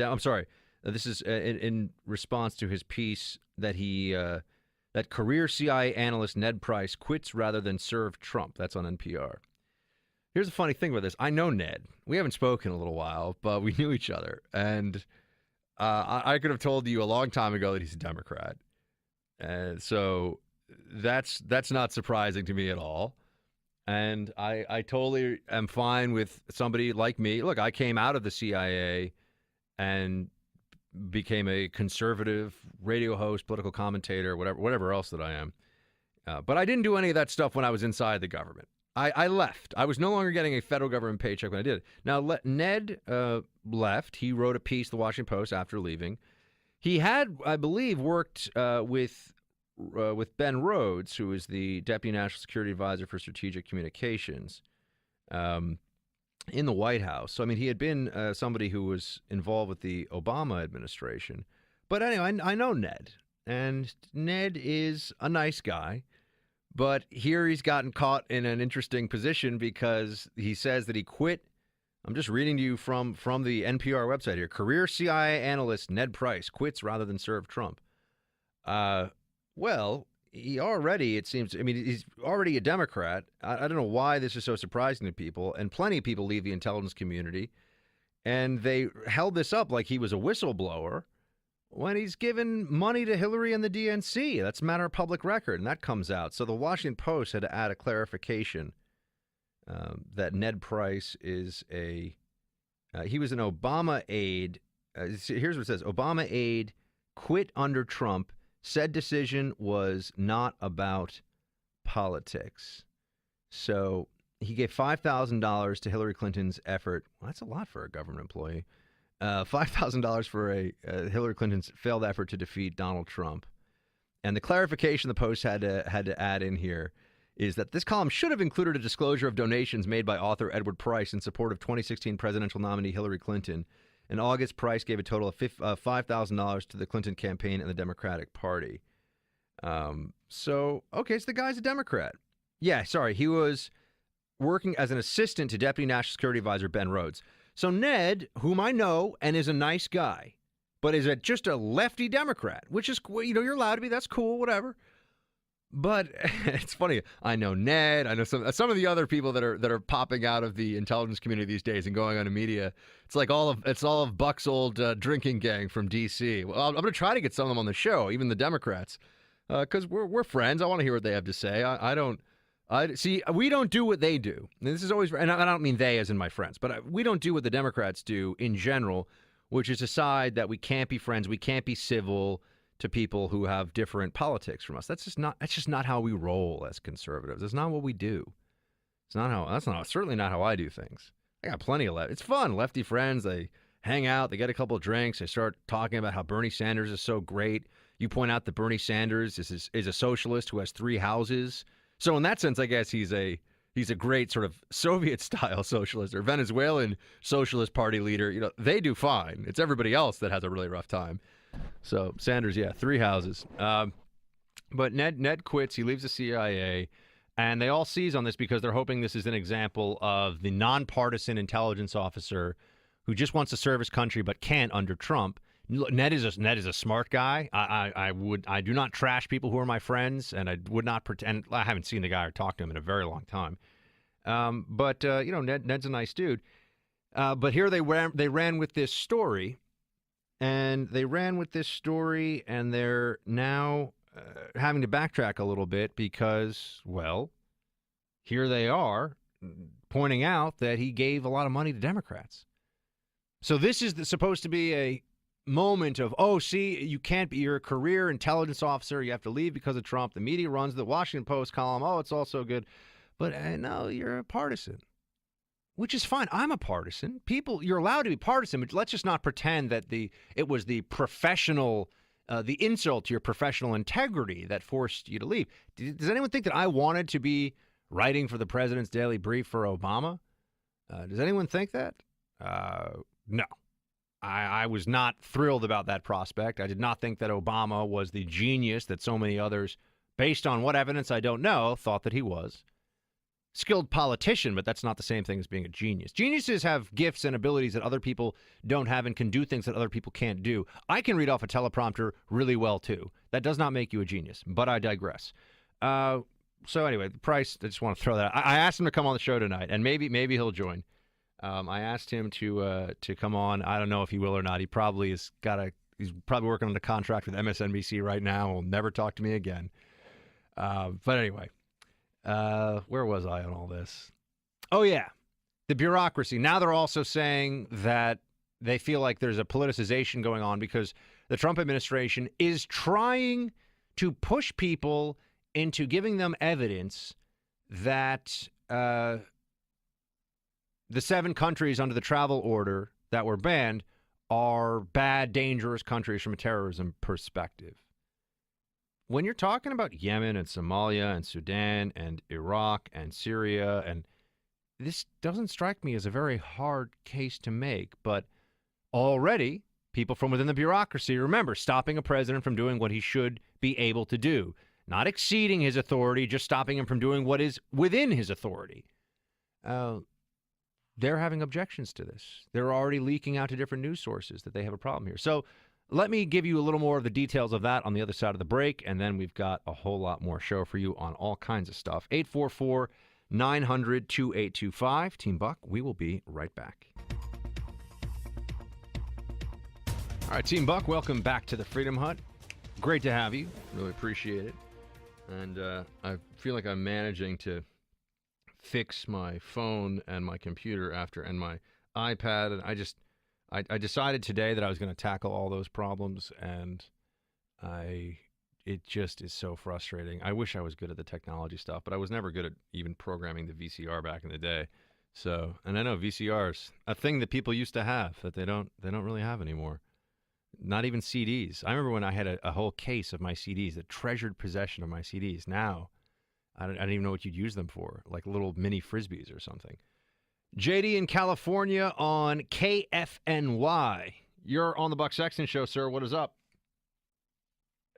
Speaker 5: this is in response to his piece that that career CIA analyst Ned Price quits rather than serve Trump. That's on NPR. Here's the funny thing about this. I know Ned. We haven't spoken in a little while, but we knew each other. And I could have told you a long time ago that he's a Democrat. And so that's not surprising to me at all. And I totally am fine with somebody like me. Look, I came out of the CIA and became a conservative radio host, political commentator, whatever else that I am. But I didn't do any of that stuff when I was inside the government. I left. I was no longer getting a federal government paycheck when I did it. Now, Ned left. He wrote a piece, the Washington Post, after leaving. He had, I believe, worked with Ben Rhodes, who is the Deputy National Security Advisor for Strategic Communications, in the White House. So, I mean, he had been somebody who was involved with the Obama administration. But anyway, I know Ned, and Ned is a nice guy. But here he's gotten caught in an interesting position because he says that he quit. I'm just reading to you from the NPR website here. Career CIA analyst Ned Price quits rather than serve Trump. Well, he already, it seems, I mean, he's already a Democrat. I don't know why this is so surprising to people. And plenty of people leave the intelligence community. And they held this up like he was a whistleblower when he's given money to Hillary and the DNC. That's a matter of public record. And that comes out. So the Washington Post had to add a clarification that Ned Price is he was an Obama aide. Here's what it says. Obama aide quit under Trump. Said decision was not about politics. So he gave $5,000 to Hillary Clinton's effort. Well, that's a lot for a government employee. $5,000 for Hillary Clinton's failed effort to defeat Donald Trump. And the clarification the Post had to add in here is that this column should have included a disclosure of donations made by author Edward Price in support of 2016 presidential nominee Hillary Clinton. In August, Price gave a total of $5,000 to the Clinton campaign and the Democratic Party. So the guy's a Democrat. Yeah, sorry, he was working as an assistant to Deputy National Security Advisor Ben Rhodes. So Ned, whom I know and is a nice guy, but is just a lefty Democrat, which is, you're allowed to be. That's cool, whatever. But it's funny. I know Ned. I know some of the other people that are popping out of the intelligence community these days and going on to media. It's like all of Buck's old drinking gang from D.C. Well, I'm going to try to get some of them on the show, even the Democrats, because we're friends. I want to hear what they have to say. We don't do what they do. And this is always, and I don't mean they as in my friends, but we don't do what the Democrats do in general, which is decide that we can't be friends, we can't be civil to people who have different politics from us. That's just not how we roll as conservatives. That's not what we do. Certainly not how I do things. I got plenty of it's fun. Lefty friends, they hang out, they get a couple of drinks, they start talking about how Bernie Sanders is so great. You point out that Bernie Sanders is a socialist who has 3 houses. So in that sense, I guess he's a great sort of Soviet-style socialist or Venezuelan socialist party leader. They do fine. It's everybody else that has a really rough time. So Sanders, 3 houses. But Ned quits. He leaves the CIA, and they all seize on this because they're hoping this is an example of the nonpartisan intelligence officer who just wants to serve his country but can't under Trump. Ned is a smart guy. I do not trash people who are my friends, and I would not pretend. I haven't seen the guy or talked to him in a very long time. But Ned's a nice dude. But here they ran with this story. And they're now having to backtrack a little bit because, well, here they are pointing out that he gave a lot of money to Democrats. So this is supposed to be a moment of, you can't be, you're a career intelligence officer, you have to leave because of Trump. The media runs the Washington Post column, it's all so good. But no, you're a partisan. Which is fine. I'm a partisan. You're allowed to be partisan, but let's just not pretend that it was the professional, the insult to your professional integrity that forced you to leave. Does anyone think that I wanted to be writing for the President's Daily Brief for Obama? Does anyone think that? No. I was not thrilled about that prospect. I did not think that Obama was the genius that so many others, based on what evidence I don't know, thought that he was. Skilled politician, but that's not the same thing as being a genius. Geniuses have gifts and abilities that other people don't have and can do things that other people can't do. I can read off a teleprompter really well, too. That does not make you a genius, but I digress. So anyway, Price, I just want to throw that out. I asked him to come on the show tonight, and maybe he'll join. I asked him to come on. I don't know if he will or not. He's probably working on a contract with MSNBC right now. Will never talk to me again. But anyway. Where was I on all this? Oh, yeah. The bureaucracy. Now they're also saying that they feel like there's a politicization going on because the Trump administration is trying to push people into giving them evidence that the 7 countries under the travel order that were banned are bad, dangerous countries from a terrorism perspective. When you're talking about Yemen and Somalia and Sudan and Iraq and Syria, and this doesn't strike me as a very hard case to make, but already people from within the bureaucracy, remember, stopping a president from doing what he should be able to do, not exceeding his authority, just stopping him from doing what is within his authority. They're having objections to this. They're already leaking out to different news sources that they have a problem here. So let me give you a little more of the details of that on the other side of the break, and then we've got a whole lot more show for you on all kinds of stuff. 844-900-2825. Team Buck, we will be right back. All right, Team Buck, welcome back to the Freedom Hut. Great to have you. Really appreciate it. And I feel like I'm managing to fix my phone and my computer and my iPad, and I decided today that I was going to tackle all those problems, and it just is so frustrating. I wish I was good at the technology stuff, but I was never good at even programming the VCR back in the day. So, and I know VCR's a thing that people used to have that they don't really have anymore. Not even CDs. I remember when I had a whole case of my CDs, a treasured possession of my CDs. Now, I don't even know what you'd use them for, like little mini Frisbees or something. JD in California on KFNY. You're on the Buck Sexton Show, sir. What is up?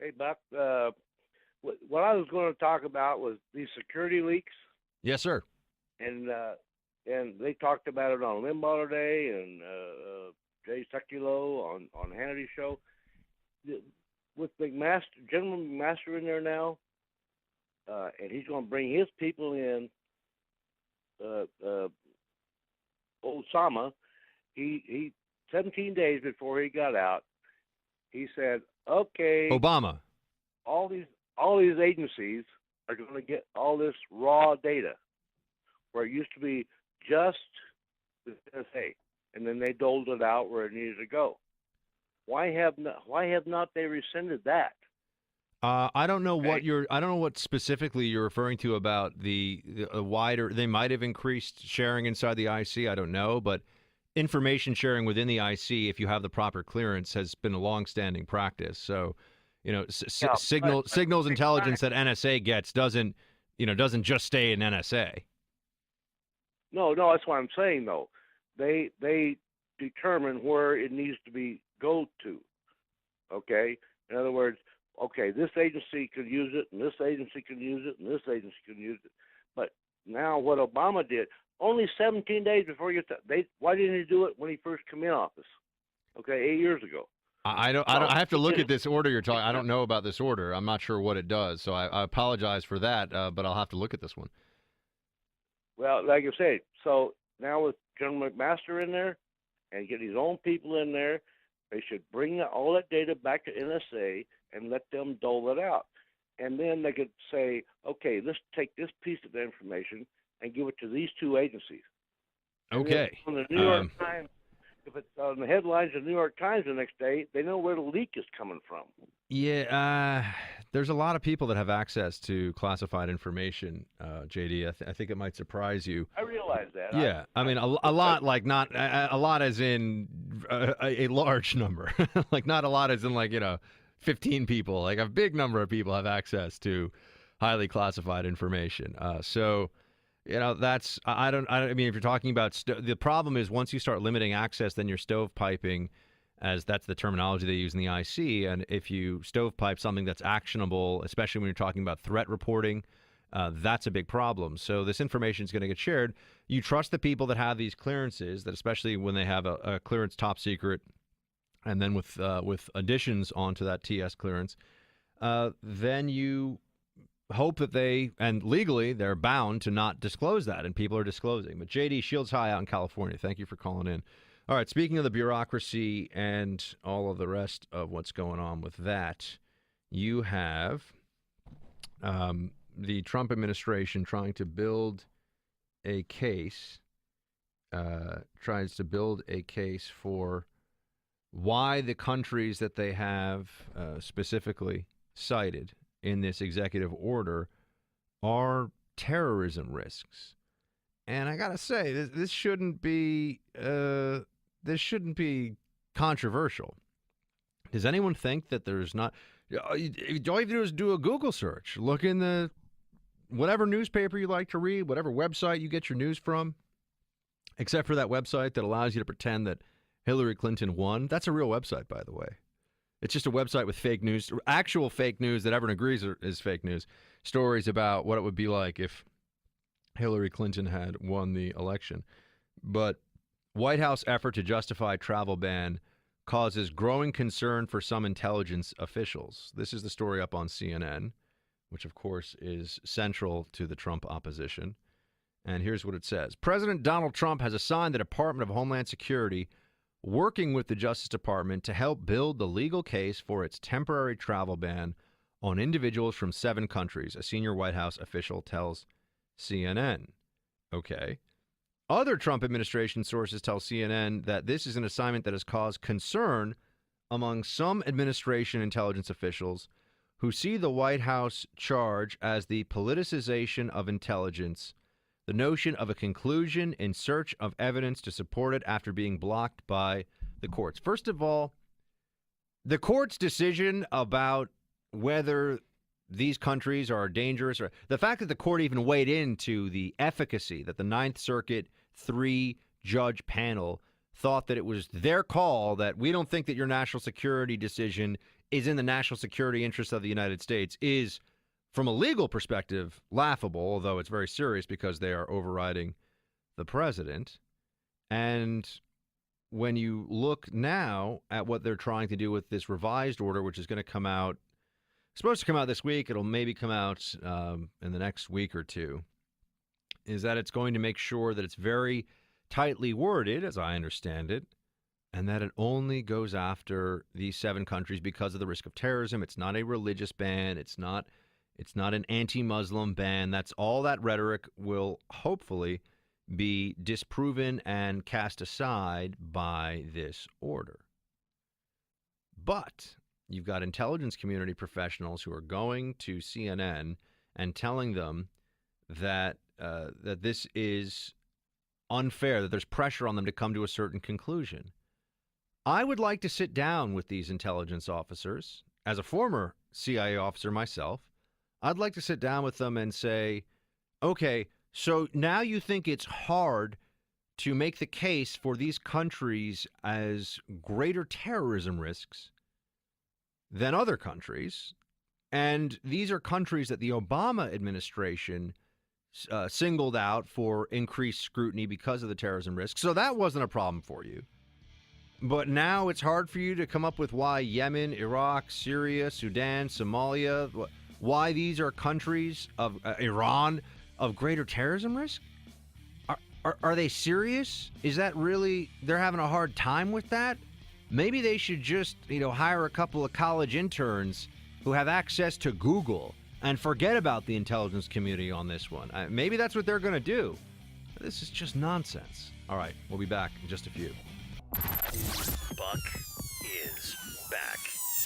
Speaker 10: Hey, Buck. What I was going to talk about was these security leaks.
Speaker 5: Yes, sir.
Speaker 10: And they talked about it on Limbaugh today and Jay Sekulow on Hannity's show. With General McMaster in there now, and he's going to bring his people in. Osama, he 17 days before he got out, he said, "Okay,
Speaker 5: Obama,
Speaker 10: all these agencies are going to get all this raw data, where it used to be just the NSA, and then they doled it out where it needed to go. Why have not they rescinded that?"
Speaker 5: I don't know what I don't know what specifically you're referring to about the wider. They might have increased sharing inside the IC. I don't know, but information sharing within the IC, if you have the proper clearance, has been a long-standing practice. So, signals intelligence that NSA gets doesn't just stay in NSA.
Speaker 10: No, that's what I'm saying though. They determine where it needs to be go to. Okay, in other words. Okay, this agency could use it, and this agency can use it, and this agency can use it. But now what Obama did, only 17 days before why didn't he do it when he first came in office? Okay, 8 years ago.
Speaker 5: I have to look at this order you're talking. I don't know about this order. I'm not sure what it does, so I apologize for that. But I'll have to look at this one.
Speaker 10: Well, like I said, so now with General McMaster in there, and get his own people in there, they should bring all that data back to NSA and let them dole it out. And then they could say, okay, let's take this piece of information and give it to these two agencies.
Speaker 5: Okay.
Speaker 10: On the New York Times, if it's on the headlines of the New York Times the next day, they know where the leak is coming from.
Speaker 5: Yeah, there's a lot of people that have access to classified information, JD. I think it might surprise you.
Speaker 10: I realize that.
Speaker 5: Yeah, I mean, a lot, like not a lot as in a large number. Like not a lot as in 15 people. Like a big number of people have access to highly classified information. So, that's I mean, if you're talking about the problem is once you start limiting access, then you're stovepiping, as that's the terminology they use in the IC. And if you stovepipe something that's actionable, especially when you're talking about threat reporting, that's a big problem. So this information is going to get shared. You trust the people that have these clearances, that especially when they have a clearance top secret, and then with additions onto that TS clearance, then you hope that and legally they're bound to not disclose that, and people are disclosing. But JD, Shields High out in California, thank you for calling in. All right, speaking of the bureaucracy and all of the rest of what's going on with that, you have the Trump administration trying to build a case, for why the countries that they have specifically cited in this executive order are terrorism risks. And I gotta say, this shouldn't be controversial. Does anyone think that there's not? All you have to do is do a Google search. Look in the whatever newspaper you like to read, whatever website you get your news from, except for that website that allows you to pretend that Hillary Clinton won. That's a real website, by the way. It's just a website with fake news, actual fake news that everyone agrees is fake news. Stories about what it would be like if Hillary Clinton had won the election. But White House effort to justify travel ban causes growing concern for some intelligence officials. This is the story up on CNN, which of course is central to the Trump opposition. And here's what it says. President Donald Trump has assigned the Department of Homeland Security, working with the Justice Department, to help build the legal case for its temporary travel ban on individuals from 7 countries, a senior White House official tells CNN. Okay. Other Trump administration sources tell CNN that this is an assignment that has caused concern among some administration intelligence officials who see the White House charge as the politicization of intelligence, the notion of a conclusion in search of evidence to support it after being blocked by the courts. First of all, the court's decision about whether these countries are dangerous, or the fact that the court even weighed into the efficacy, that the Ninth Circuit 3-judge panel thought that it was their call, that we don't think that your national security decision is in the national security interest of the United States, is, from a legal perspective, laughable, although it's very serious because they are overriding the president. And when you look now at what they're trying to do with this revised order, which is going to come out, supposed to come out this week, it'll maybe come out in the next week or two, is that it's going to make sure that it's very tightly worded, as I understand it, and that it only goes after these 7 countries because of the risk of terrorism. It's not a religious ban. It's not an anti-Muslim ban. That's all. That rhetoric will hopefully be disproven and cast aside by this order. But you've got intelligence community professionals who are going to CNN and telling them that that this is unfair, that there's pressure on them to come to a certain conclusion. I would like to sit down with these intelligence officers. As a former CIA officer myself, I'd like to sit down with them and say, okay, so now you think it's hard to make the case for these countries as greater terrorism risks than other countries, and these are countries that the Obama administration singled out for increased scrutiny because of the terrorism risk. So that wasn't a problem for you. But now it's hard for you to come up with why Yemen, Iraq, Syria, Sudan, Somalia, why these are countries of Iran of greater terrorism risk? Are they serious? Is that really, they're having a hard time with that? Maybe they should just, hire a couple of college interns who have access to Google and forget about the intelligence community on this one. Maybe that's what they're going to do. This is just nonsense. All right, we'll be back in just a few.
Speaker 4: Buck is back.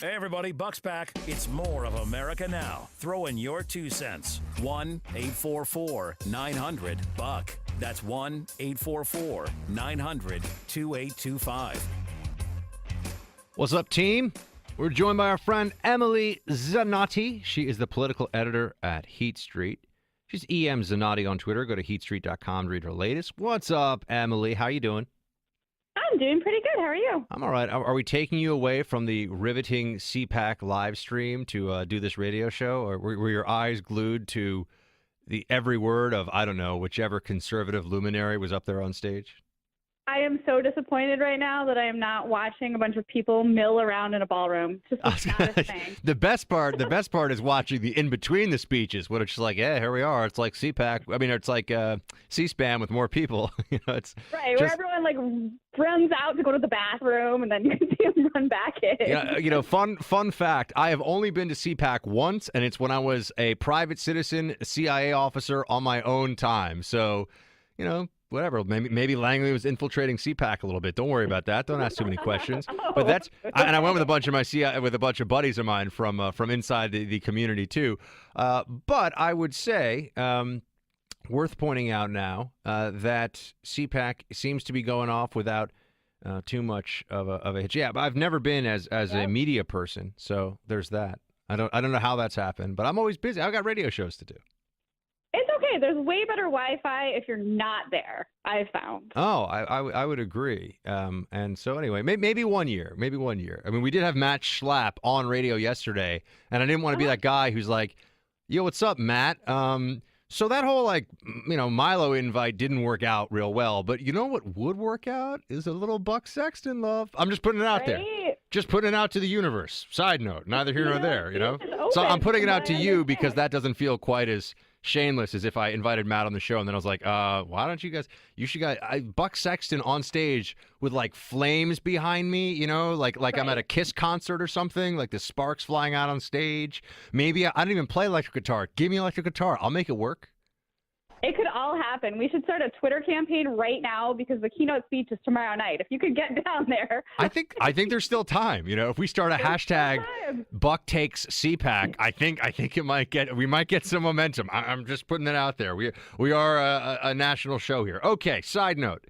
Speaker 4: Hey, everybody, Buck's back. It's more of America Now. Throw in your 2 cents. 1-844-900-BUCK. That's 1-844-900-2825.
Speaker 5: What's up, team? We're joined by our friend Emily Zanotti. She is the political editor at Heat Street. She's EM Zanotti on Twitter. Go to heatstreet.com to read her latest. What's up, Emily? How you doing?
Speaker 11: I'm doing pretty good. How are you?
Speaker 5: I'm all right. Are we taking you away from the riveting CPAC live stream to do this radio show? Or were your eyes glued to the every word of, I don't know, whichever conservative luminary was up there on stage?
Speaker 11: I am so disappointed right now that I am not watching a bunch of people mill around in a ballroom. Just not a thing.
Speaker 5: The best part is watching the in between the speeches when it's just like, yeah, here we are. It's like CPAC. I mean, it's like C-SPAN with more people. It's
Speaker 11: right, where everyone runs out to go to the bathroom and then you can see them run back in.
Speaker 5: Yeah, fun fact. I have only been to CPAC once, and it's when I was a private citizen CIA officer on my own time. So, whatever. Maybe Langley was infiltrating CPAC a little bit. Don't worry about that. Don't ask too many questions. But and I went with a bunch of with a bunch of buddies of mine from inside the community too. But I would say, worth pointing out now, that CPAC seems to be going off without too much of a hitch. Yeah, but I've never been as a media person, so there's that. I don't know how that's happened, but I'm always busy. I've got radio shows to do.
Speaker 11: It's okay. There's way better Wi-Fi if you're not there, I've found.
Speaker 5: Oh, I would agree. And so anyway, maybe 1 year. Maybe 1 year. I mean, we did have Matt Schlapp on radio yesterday, and I didn't want to be that guy who's like, yo, what's up, Matt? So that whole, Milo invite didn't work out real well. But you know what would work out is a little Buck Sexton love. I'm just putting it out there. Just putting it out to the universe. Side note, neither here nor there, So I'm putting it out to you because that doesn't feel quite as shameless as if I invited Matt on the show and then I was like, why don't you guys, Buck Sexton on stage with flames behind me, like I'm at a Kiss concert or something, like the sparks flying out on stage. Maybe I don't even play electric guitar. Give me electric guitar. I'll make it work.
Speaker 11: It could all happen. We should start a Twitter campaign right now because the keynote speech is tomorrow night. If you could get down there. I
Speaker 5: think there's still time. If we start a hashtag Buck takes CPAC, I think we might get some momentum. I'm just putting it out there. We are a national show here. Okay, side note.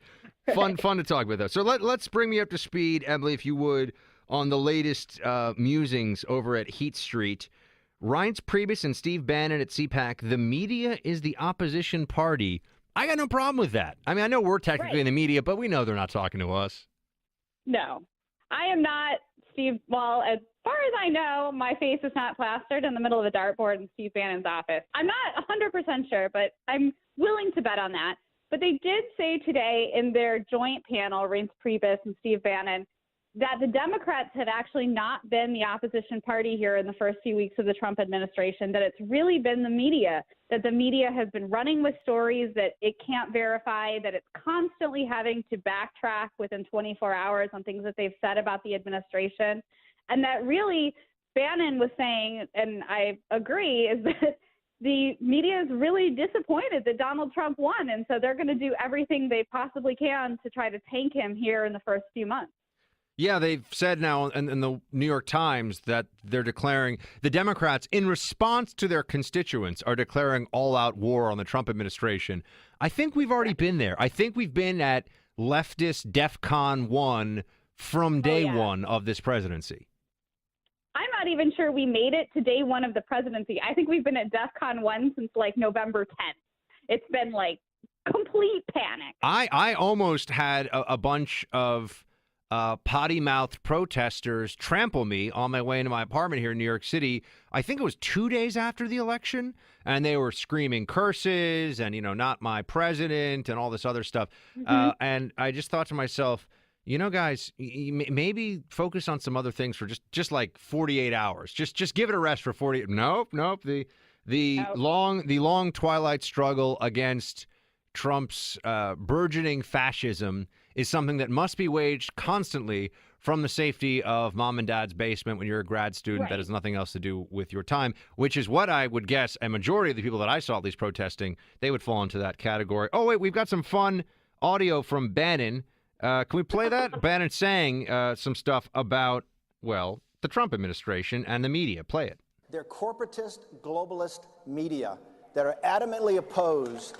Speaker 5: Fun to talk about that. So let's bring me up to speed, Emily, if you would, on the latest musings over at Heat Street. Reince Priebus and Steve Bannon at CPAC, the media is the opposition party. I got no problem with that. I mean, I know we're technically in the media, but we know they're not talking to us.
Speaker 11: No, I am not, Steve. Well, as far as I know, my face is not plastered in the middle of a dartboard in Steve Bannon's office. I'm not 100% sure, but I'm willing to bet on that. But they did say today in their joint panel, Reince Priebus and Steve Bannon, that the Democrats have actually not been the opposition party here in the first few weeks of the Trump administration, that it's really been the media, that the media has been running with stories that it can't verify, that it's constantly having to backtrack within 24 hours on things that they've said about the administration. And that really Bannon was saying, and I agree, is that the media is really disappointed that Donald Trump won. And so they're going to do everything they possibly can to try to tank him here in the first few months.
Speaker 5: Yeah, they've said now in the New York Times that they're declaring, the Democrats, in response to their constituents, are declaring all-out war on the Trump administration. I think we've already been there. I think we've been at leftist DEFCON 1 from day one of this presidency.
Speaker 11: I'm not even sure we made it to day one of the presidency. I think we've been at DEFCON 1 since like November 10th. It's been like complete panic.
Speaker 5: I almost had a bunch of potty-mouthed protesters trample me on my way into my apartment here in New York City. I think it was 2 days after the election, and they were screaming curses and, not my president and all this other stuff. And I just thought to myself, guys, maybe focus on some other things for just like 48 hours. Just give it a rest for 48. Nope. The long twilight struggle against Trump's burgeoning fascism is something that must be waged constantly from the safety of mom and dad's basement when you're a grad student. That has nothing else to do with your time, which is what I would guess a majority of the people that I saw at least protesting, they would fall into that category. Oh, wait, we've got some fun audio from Bannon. Can we play that? Bannon saying some stuff about, well, the Trump administration and the media. Play it.
Speaker 12: They're corporatist, globalist media that are adamantly opposed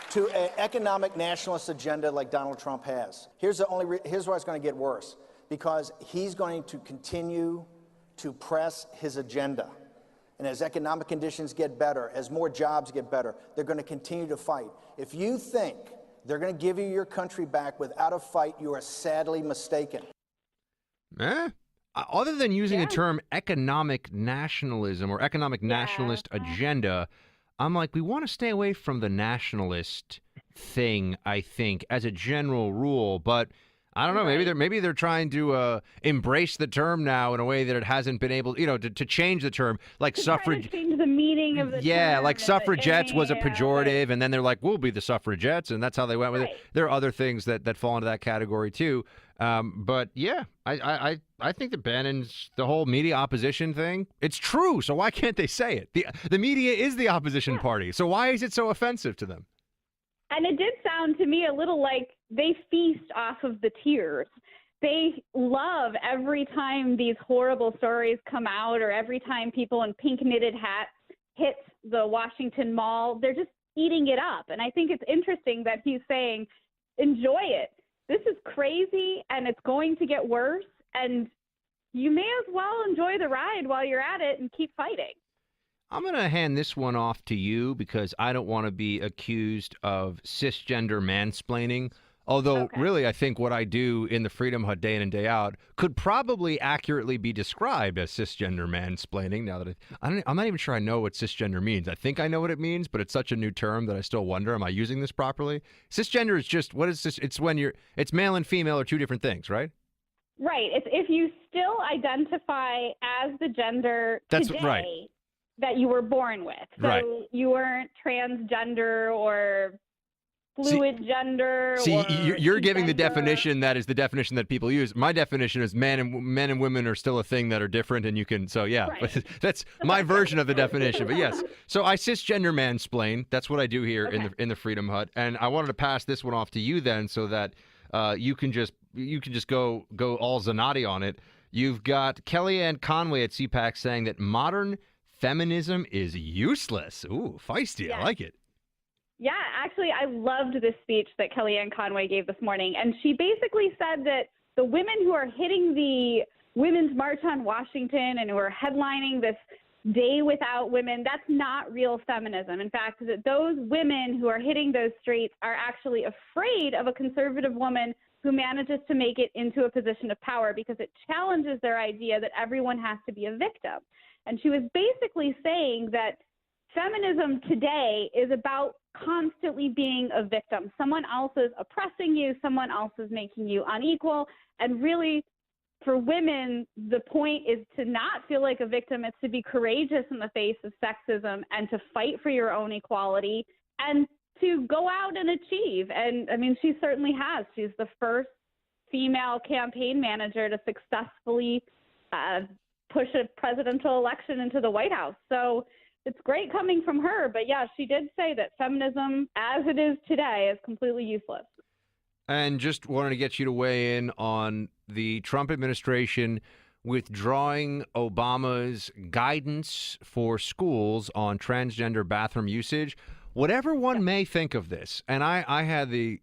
Speaker 12: to an economic nationalist agenda like Donald Trump has. Here's why it's going to get worse, because he's going to continue to press his agenda. And as economic conditions get better, as more jobs get better, they're going to continue to fight. If you think they're going to give you your country back without a fight, you are sadly mistaken.
Speaker 5: Other than using the term economic nationalism or economic nationalist agenda, I'm like, we want to stay away from the nationalist thing, I think, as a general rule. But I don't know. Maybe they're trying to embrace the term now in a way that it hasn't been able, to change the term, like suffrage.
Speaker 11: Change the meaning of the term,
Speaker 5: like suffragettes was a pejorative, and then they're like, we'll be the suffragettes, and that's how they went with it. There are other things that fall into that category too. But yeah, I think that Bannon's the whole media opposition thing, it's true. So why can't they say it? The media is the opposition party. So why is it so offensive to them?
Speaker 11: And it did sound to me a little like they feast off of the tears. They love every time these horrible stories come out, or every time people in pink knitted hats hit the Washington Mall. They're just eating it up. And I think it's interesting that he's saying, enjoy it. This is crazy, and it's going to get worse. And you may as well enjoy the ride while you're at it and keep fighting.
Speaker 5: I'm going to hand this one off to you because I don't want to be accused of cisgender mansplaining. Although, really, I think what I do in the Freedom Hut day in and day out could probably accurately be described as cisgender mansplaining. Now that I'm not even sure I know what cisgender means. I think I know what it means, but it's such a new term that I still wonder, am I using this properly? Cisgender is just, what is this? It's when it's male and female are two different things, right?
Speaker 11: Right. It's if you still identify as the gender today that you were born with. So you weren't transgender or fluid gender.
Speaker 5: You're giving the definition that is the definition that people use. My definition is men and women are still a thing that are different, and you can. So yeah, that's my version of the definition. But yes, so I cisgender mansplain. That's what I do here in the Freedom Hut, and I wanted to pass this one off to you then, so that you can just go all Zanotti on it. You've got Kellyanne Conway at CPAC saying that modern feminism is useless. Ooh, feisty. I like it.
Speaker 11: Yeah, actually, I loved this speech that Kellyanne Conway gave this morning. And she basically said that the women who are hitting the Women's March on Washington and who are headlining this Day Without Women, that's not real feminism. In fact, that those women who are hitting those streets are actually afraid of a conservative woman who manages to make it into a position of power because it challenges their idea that everyone has to be a victim. And she was basically saying that feminism today is about constantly being a victim. Someone else is oppressing you, someone else is making you unequal, and really for women, the point is to not feel like a victim. It's to be courageous in the face of sexism and to fight for your own equality and to go out and achieve. And I mean, she certainly has. She's the first female campaign manager to successfully push a presidential election into the White House. So it's great coming from her. But yeah, she did say that feminism as it is today is completely useless.
Speaker 5: And just wanted to get you to weigh in on the Trump administration withdrawing Obama's guidance for schools on transgender bathroom usage. Whatever one may think of this, and I had the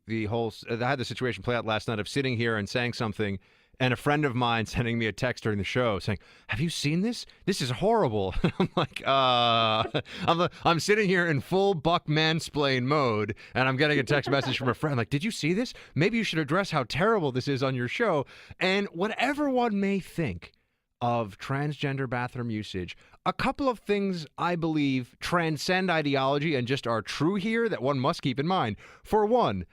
Speaker 5: situation play out last night of sitting here and saying something, and a friend of mine sending me a text during the show saying, "Have you seen this? This is horrible." I'm like, I'm sitting here in full Buck mansplain mode, and I'm getting a text message from a friend like, "Did you see this? Maybe you should address how terrible this is on your show." And whatever one may think of transgender bathroom usage, a couple of things I believe transcend ideology and just are true here that one must keep in mind. For one,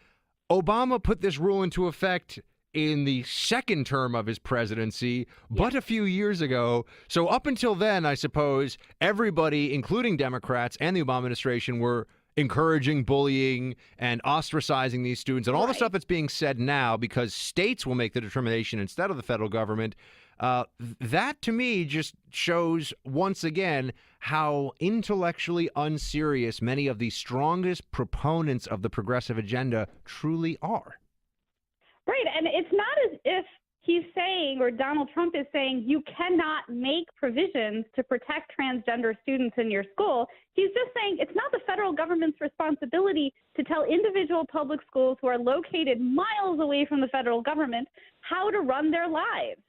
Speaker 5: Obama put this rule into effect in the second term of his presidency, but a few years ago. So up until then, I suppose, everybody, including Democrats and the Obama administration, were encouraging bullying and ostracizing these students and all the stuff that's being said now because states will make the determination instead of the federal government. That, to me, just shows once again how intellectually unserious many of the strongest proponents of the progressive agenda truly are.
Speaker 11: Right, and it's not as if he's saying, or Donald Trump is saying, you cannot make provisions to protect transgender students in your school. He's just saying it's not the federal government's responsibility to tell individual public schools who are located miles away from the federal government how to run their lives.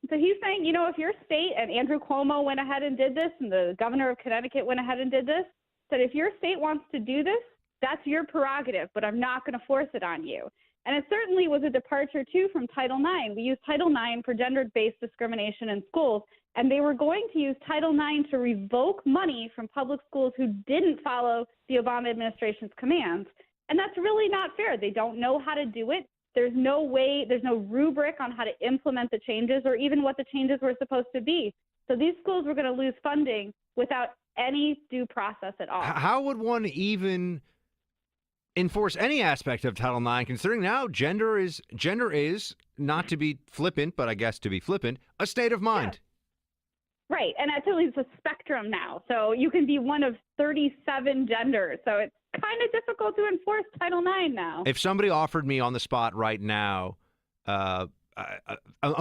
Speaker 11: So he's saying, you know, if your state, and Andrew Cuomo went ahead and did this, and the governor of Connecticut went ahead and did this, that if your state wants to do this, that's your prerogative, but I'm not going to force it on you. And it certainly was a departure, too, from Title IX. We use Title IX for gender-based discrimination in schools, and they were going to use Title IX to revoke money from public schools who didn't follow the Obama administration's commands. And that's really not fair. They don't know how to do it. There's no way, there's no rubric on how to implement the changes or even what the changes were supposed to be. So these schools were going to lose funding without any due process at all.
Speaker 5: How would one even enforce any aspect of Title IX, considering now gender is, not to be flippant, but I guess to be flippant, a state of mind?
Speaker 11: Yeah. Right, and actually it's a spectrum now. So you can be one of 37 genders. So it's kind of difficult to enforce Title IX now.
Speaker 5: If somebody offered me on the spot right now $1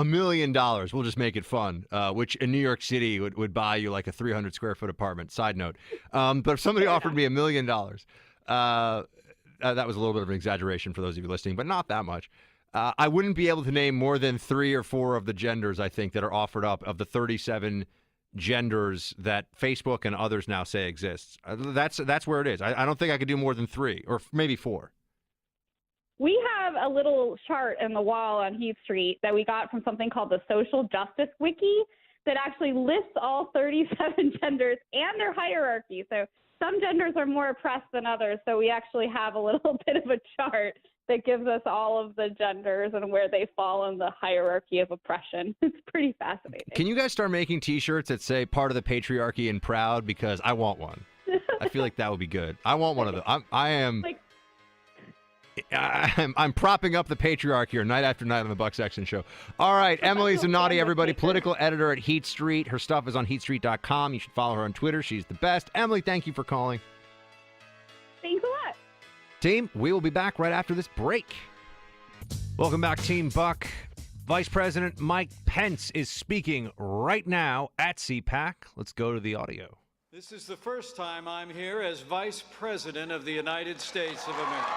Speaker 5: million, we'll just make it fun, which in New York City would buy you like a 300 square foot apartment, side note. But if somebody offered me $1 million, that was a little bit of an exaggeration for those of you listening, but not that much. I wouldn't be able to name more than 3 or 4 of the genders, I think, that are offered up of the 37 genders that Facebook and others now say exists. That's where it is. I don't think I could do more than 3 or maybe 4.
Speaker 11: We have a little chart in the wall on Heath Street that we got from something called the Social Justice Wiki that actually lists all 37 genders and their hierarchy. So some genders are more oppressed than others, so we actually have a little bit of a chart that gives us all of the genders and where they fall in the hierarchy of oppression. It's pretty fascinating.
Speaker 5: Can you guys start making T-shirts that say part of the patriarchy and proud? Because I want one. I feel like that would be good. I want one of them. I'm propping up the patriarchy here night after night on the Buck Sexton Show. All right, Emily Zanotti, everybody, political editor at Heat Street. Her stuff is on heatstreet.com. You should follow her on Twitter. She's the best. Emily, thank you for calling.
Speaker 11: Thanks a lot.
Speaker 5: Team, we will be back right after this break. Welcome back, Team Buck. Vice President Mike Pence is speaking right now at CPAC. Let's go to the audio.
Speaker 13: This is the first time I'm here as Vice President of the United States of America.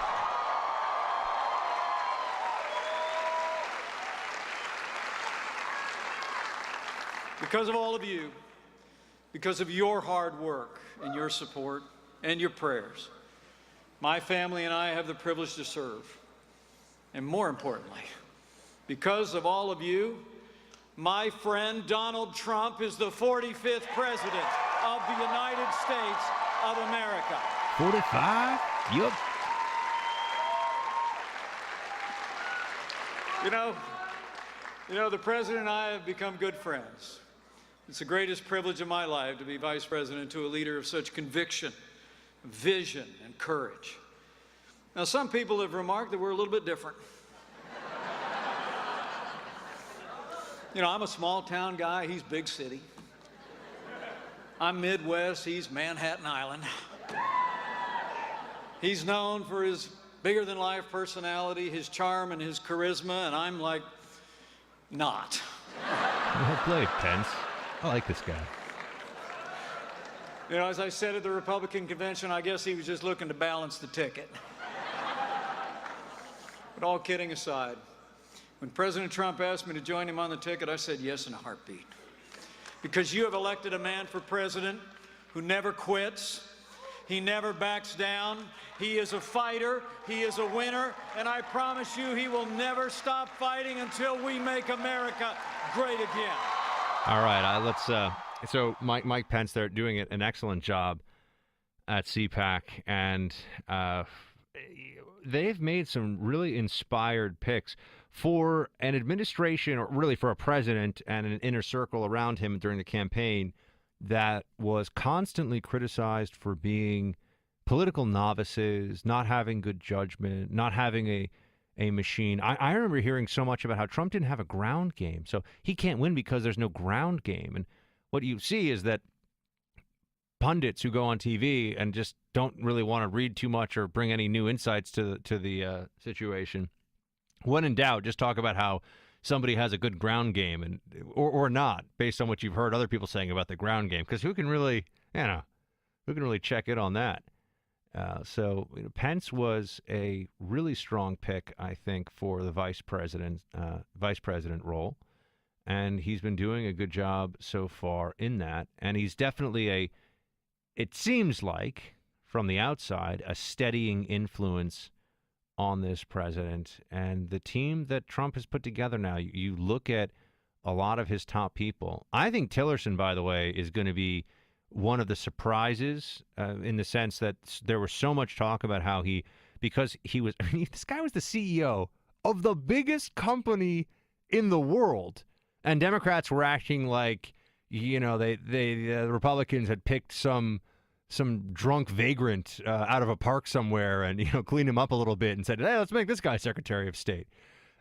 Speaker 13: Because of all of you, because of your hard work and your support and your prayers, my family and I have the privilege to serve. And more importantly, because of all of you, my friend Donald Trump is the 45th president of the United States of America.
Speaker 5: 45? Yup.
Speaker 13: You know, the president and I have become good friends. It's the greatest privilege of my life to be vice president to a leader of such conviction, vision, and courage. Now, some people have remarked that we're a little bit different. I'm a small town guy, he's big city. I'm Midwest, he's Manhattan Island. He's known for his bigger than life personality, his charm, and his charisma, and I'm like, not.
Speaker 5: Well played, Pence. I like this guy.
Speaker 13: As I said at the Republican convention, I guess he was just looking to balance the ticket. But all kidding aside, when President Trump asked me to join him on the ticket, I said yes in a heartbeat. Because you have elected a man for president who never quits, he never backs down, he is a fighter, he is a winner, and I promise you he will never stop fighting until we make America great again.
Speaker 5: All right, let's. So Mike Pence, they're doing an excellent job at CPAC, and they've made some really inspired picks for an administration, or really for a president and an inner circle around him during the campaign that was constantly criticized for being political novices, not having good judgment, not having a machine. I remember hearing so much about how Trump didn't have a ground game, so he can't win because there's no ground game. And what you see is that pundits who go on TV and just don't really want to read too much or bring any new insights to the situation, when in doubt, just talk about how somebody has a good ground game and or not, based on what you've heard other people saying about the ground game. Because who can really check in on that? So Pence was a really strong pick, I think, for the vice president role, and he's been doing a good job so far in that. And he's definitely it seems like from the outside, a steadying influence on this president and the team that Trump has put together now. You look at a lot of his top people. I think Tillerson, by the way, is going to be one of the surprises in the sense that there was so much talk about how this guy was the CEO of the biggest company in the world, and Democrats were acting like, the Republicans had picked some drunk vagrant out of a park somewhere and cleaned him up a little bit and said, hey, let's make this guy Secretary of State.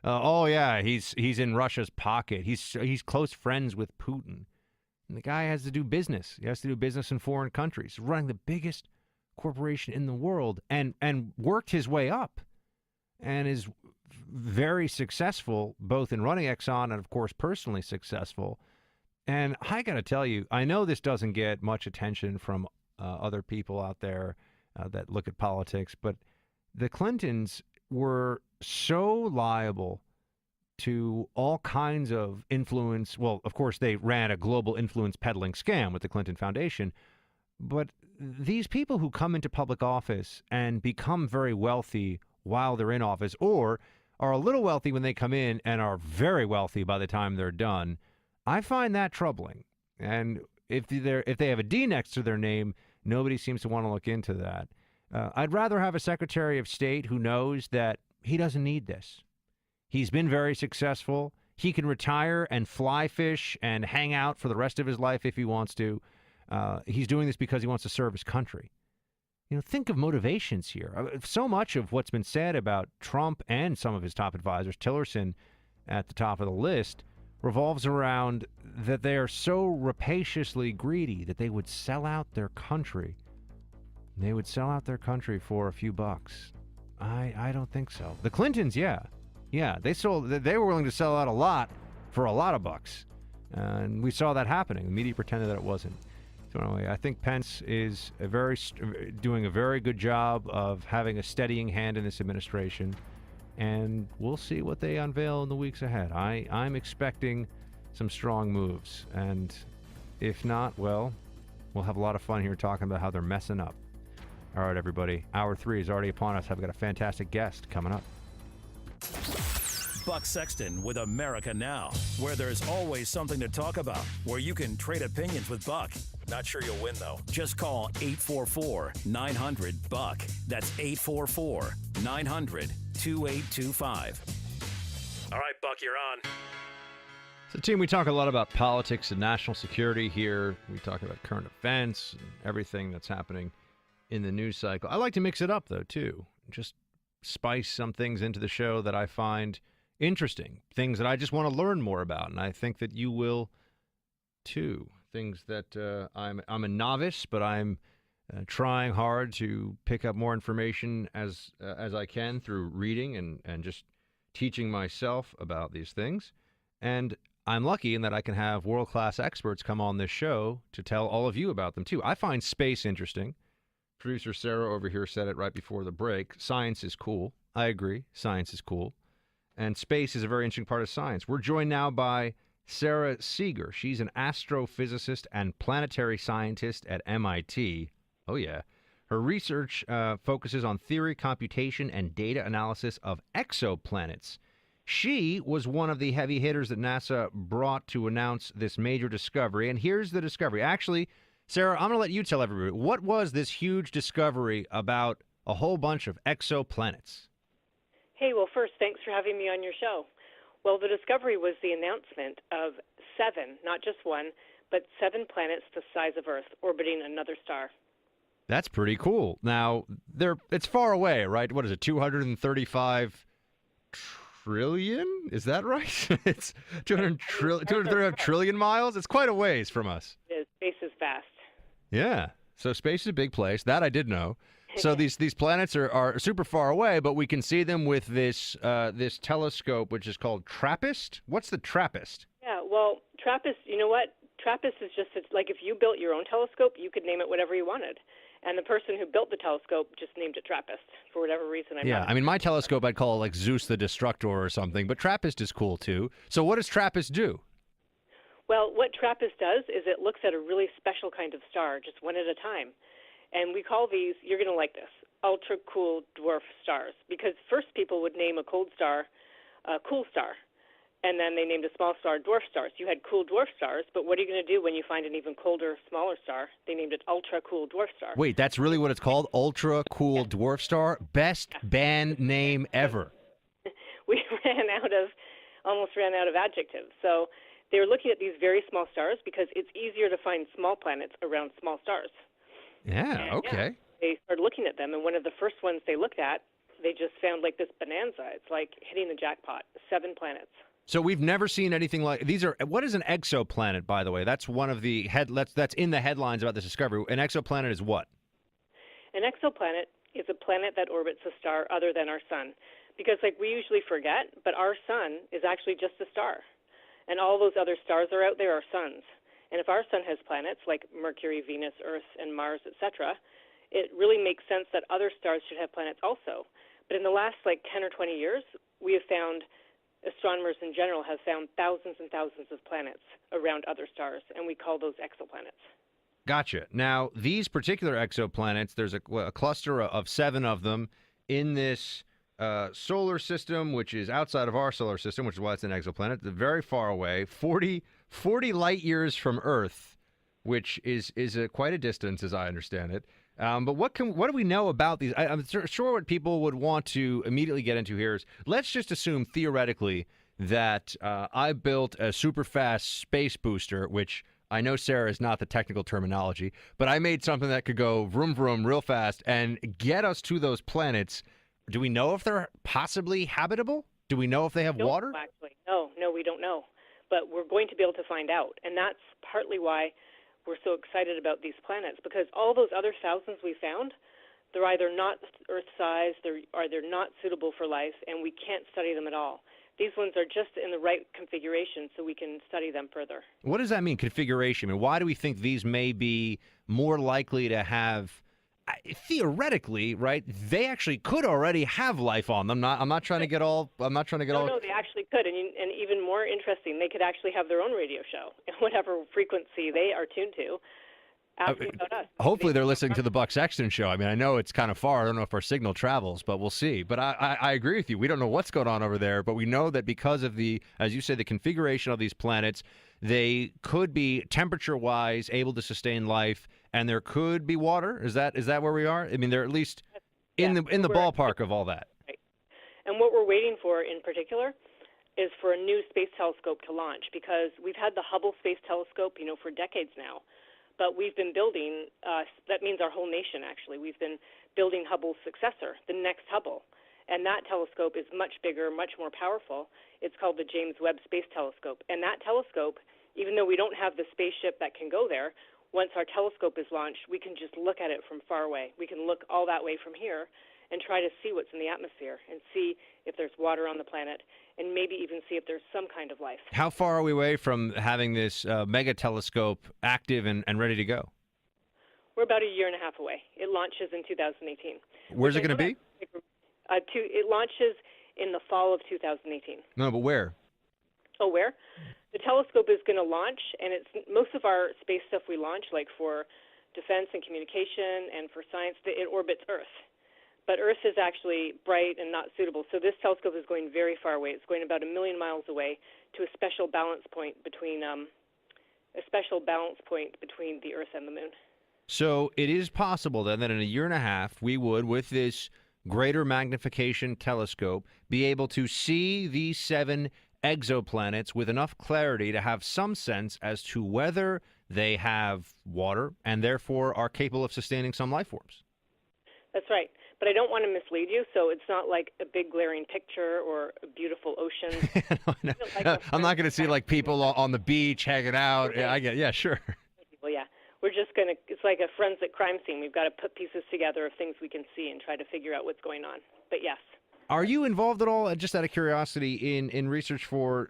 Speaker 5: Oh yeah, he's in Russia's pocket. He's close friends with Putin. And the guy has to do business. He has to do business in foreign countries, running the biggest corporation in the world, and worked his way up and is very successful, both in running Exxon and, of course, personally successful. And I got to tell you, I know this doesn't get much attention from other people out there that look at politics, but the Clintons were so liable to all kinds of influence. Well, of course, they ran a global influence peddling scam with the Clinton Foundation. But these people who come into public office and become very wealthy while they're in office, or are a little wealthy when they come in and are very wealthy by the time they're done, I find that troubling. And if they have a D next to their name, nobody seems to want to look into that. I'd rather have a Secretary of State who knows that he doesn't need this. He's been very successful. He can retire and fly fish and hang out for the rest of his life if he wants to. He's doing this because he wants to serve his country. Think of motivations here. So much of what's been said about Trump and some of his top advisors, Tillerson at the top of the list, revolves around that they are so rapaciously greedy that they would sell out their country. They would sell out their country for a few bucks. I don't think so. The Clintons, yeah, they were willing to sell out a lot for a lot of bucks, and we saw that happening. The media pretended that it wasn't. I think Pence is doing a very good job of having a steadying hand in this administration, and we'll see what they unveil in the weeks ahead. I'm expecting some strong moves, and if not, well, we'll have a lot of fun here talking about how they're messing up. All right, everybody. Hour 3 is already upon us. I've got a fantastic guest coming up.
Speaker 4: Buck Sexton with America Now, where there's always something to talk about, where you can trade opinions with Buck. Not sure you'll win, though. Just call 844-900-BUCK. That's 844-900-2825. All right, Buck, you're on.
Speaker 5: So, team, we talk a lot about politics and national security here. We talk about current events and everything that's happening in the news cycle. I like to mix it up, though, too. Just spice some things into the show that I find interesting, things that I just want to learn more about, and I think that you will, too. Things that I'm a novice, but I'm trying hard to pick up more information as I can through reading and just teaching myself about these things. And I'm lucky in that I can have world-class experts come on this show to tell all of you about them, too. I find space interesting. Producer Sarah over here said it right before the break. Science is cool. I agree. Science is cool. And space is a very interesting part of science. We're joined now by Sarah Seeger. She's an astrophysicist and planetary scientist at MIT. Oh, yeah. Her research focuses on theory, computation, and data analysis of exoplanets. She was one of the heavy hitters that NASA brought to announce this major discovery. And here's the discovery. Actually, Sarah, I'm going to let you tell everybody. What was this huge discovery about a whole bunch of exoplanets?
Speaker 14: Hey, well, first, thanks for having me on your show. Well, the discovery was the announcement of 7, not just one, but 7 planets the size of Earth orbiting another star.
Speaker 5: That's pretty cool. Now, it's far away, right? What is it, 235 trillion? Is that right? It's 235 trillion miles? It's quite a ways from us.
Speaker 14: It is. Space is vast.
Speaker 5: Yeah. So space is a big place. That I did know. So these planets are super far away, but we can see them with this telescope, which is called TRAPPIST. What's the TRAPPIST?
Speaker 14: Yeah, well, TRAPPIST, you know what? TRAPPIST is just like if you built your own telescope, you could name it whatever you wanted. And the person who built the telescope just named it TRAPPIST for whatever reason.
Speaker 5: I mean, my telescope I'd call it like Zeus the Destructor or something, but TRAPPIST is cool too. So what does TRAPPIST do?
Speaker 14: Well, what TRAPPIST does is it looks at a really special kind of star, just one at a time. And we call these, you're going to like this, ultra-cool dwarf stars. Because first people would name a cold star a cool star. And then they named a small star dwarf stars. You had cool dwarf stars, but what are you going to do when you find an even colder, smaller star? They named it ultra-cool dwarf star.
Speaker 5: Wait, that's really what it's called? Ultra-cool dwarf star? Best band name ever.
Speaker 14: We almost ran out of adjectives. So they were looking at these very small stars because it's easier to find small planets around small stars.
Speaker 5: Yeah, okay.
Speaker 14: They started looking at them, and one of the first ones they looked at, they just found like this bonanza. It's like hitting the jackpot, 7 planets.
Speaker 5: So we've never seen anything like these. What is an exoplanet, by the way? That's one of the that's in the headlines about this discovery. An exoplanet is what?
Speaker 14: An exoplanet is a planet that orbits a star other than our sun. Because like we usually forget, but our sun is actually just a star. And all those other stars are out there are suns. And if our sun has planets like Mercury, Venus, Earth, and Mars, etc., it really makes sense that other stars should have planets also. But in the last 10 or 20 years, we have found, astronomers in general have found thousands and thousands of planets around other stars, and we call those exoplanets.
Speaker 5: Gotcha. Now, these particular exoplanets, there's a cluster of 7 of them in this solar system, which is outside of our solar system, which is why it's an exoplanet. They're very far away, 40 light years from Earth, which is quite a distance, as I understand it. But what do we know about these? I'm sure what people would want to immediately get into here is, let's just assume theoretically that I built a super fast space booster, which I know, Sarah, is not the technical terminology, but I made something that could go vroom, vroom real fast and get us to those planets. Do we know if they're possibly habitable? Do we know if they have water?
Speaker 14: Actually, no, we don't know. But we're going to be able to find out. And that's partly why we're so excited about these planets, because all those other thousands we found, they're either not Earth-sized, or they're not suitable for life, and we can't study them at all. These ones are just in the right configuration so we can study them further.
Speaker 5: What does that mean, configuration? I mean, why do we think these may be more likely to have, theoretically, right? They actually could already have life on them. I'm not trying to get all.
Speaker 14: No, they actually could, and even more interesting, they could actually have their own radio show, whatever frequency they are tuned to. Asking about us.
Speaker 5: Hopefully they're listening to the Buck Sexton show. I mean, I know it's kind of far. I don't know if our signal travels, but we'll see. But I agree with you. We don't know what's going on over there, but we know that because of the, as you say, the configuration of these planets, they could be temperature-wise able to sustain life, and there could be water. Is that where we are? I mean, they're at least in the ballpark of all that.
Speaker 14: Right. And what we're waiting for in particular is for a new space telescope to launch, because we've had the Hubble Space Telescope, for decades now. But we've been building, that means our whole nation actually, we've been building Hubble's successor, the next Hubble. And that telescope is much bigger, much more powerful. It's called the James Webb Space Telescope. And that telescope, even though we don't have the spaceship that can go there, once our telescope is launched, we can just look at it from far away. We can look all that way from here and try to see what's in the atmosphere and see if there's water on the planet and maybe even see if there's some kind of life.
Speaker 5: How far are we away from having this mega telescope active and ready to go?
Speaker 14: We're about a year and a half away. It launches in 2018.
Speaker 5: Where's it going to be?
Speaker 14: It launches in the fall of 2018.
Speaker 5: No, but where?
Speaker 14: Oh, where? The telescope is going to launch, and it's most of our space stuff we launch, like for defense and communication and for science, it orbits Earth. But Earth is actually bright and not suitable. So this telescope is going very far away. It's going about 1 million miles away to a special balance point between the Earth and the Moon.
Speaker 5: So it is possible then that in a year and a half we would, with this greater magnification telescope, be able to see these 7 exoplanets with enough clarity to have some sense as to whether they have water and therefore are capable of sustaining some life forms.
Speaker 14: That's right. But I don't want to mislead you, so it's not like a big glaring picture or a beautiful ocean.
Speaker 5: No. I'm not going to see like people on the beach hanging out.
Speaker 14: Okay.
Speaker 5: Yeah, sure.
Speaker 14: Well, yeah. We're just going to, it's like a forensic crime scene. We've got to put pieces together of things we can see and try to figure out what's going on. But yes.
Speaker 5: Are you involved at all, just out of curiosity, in research for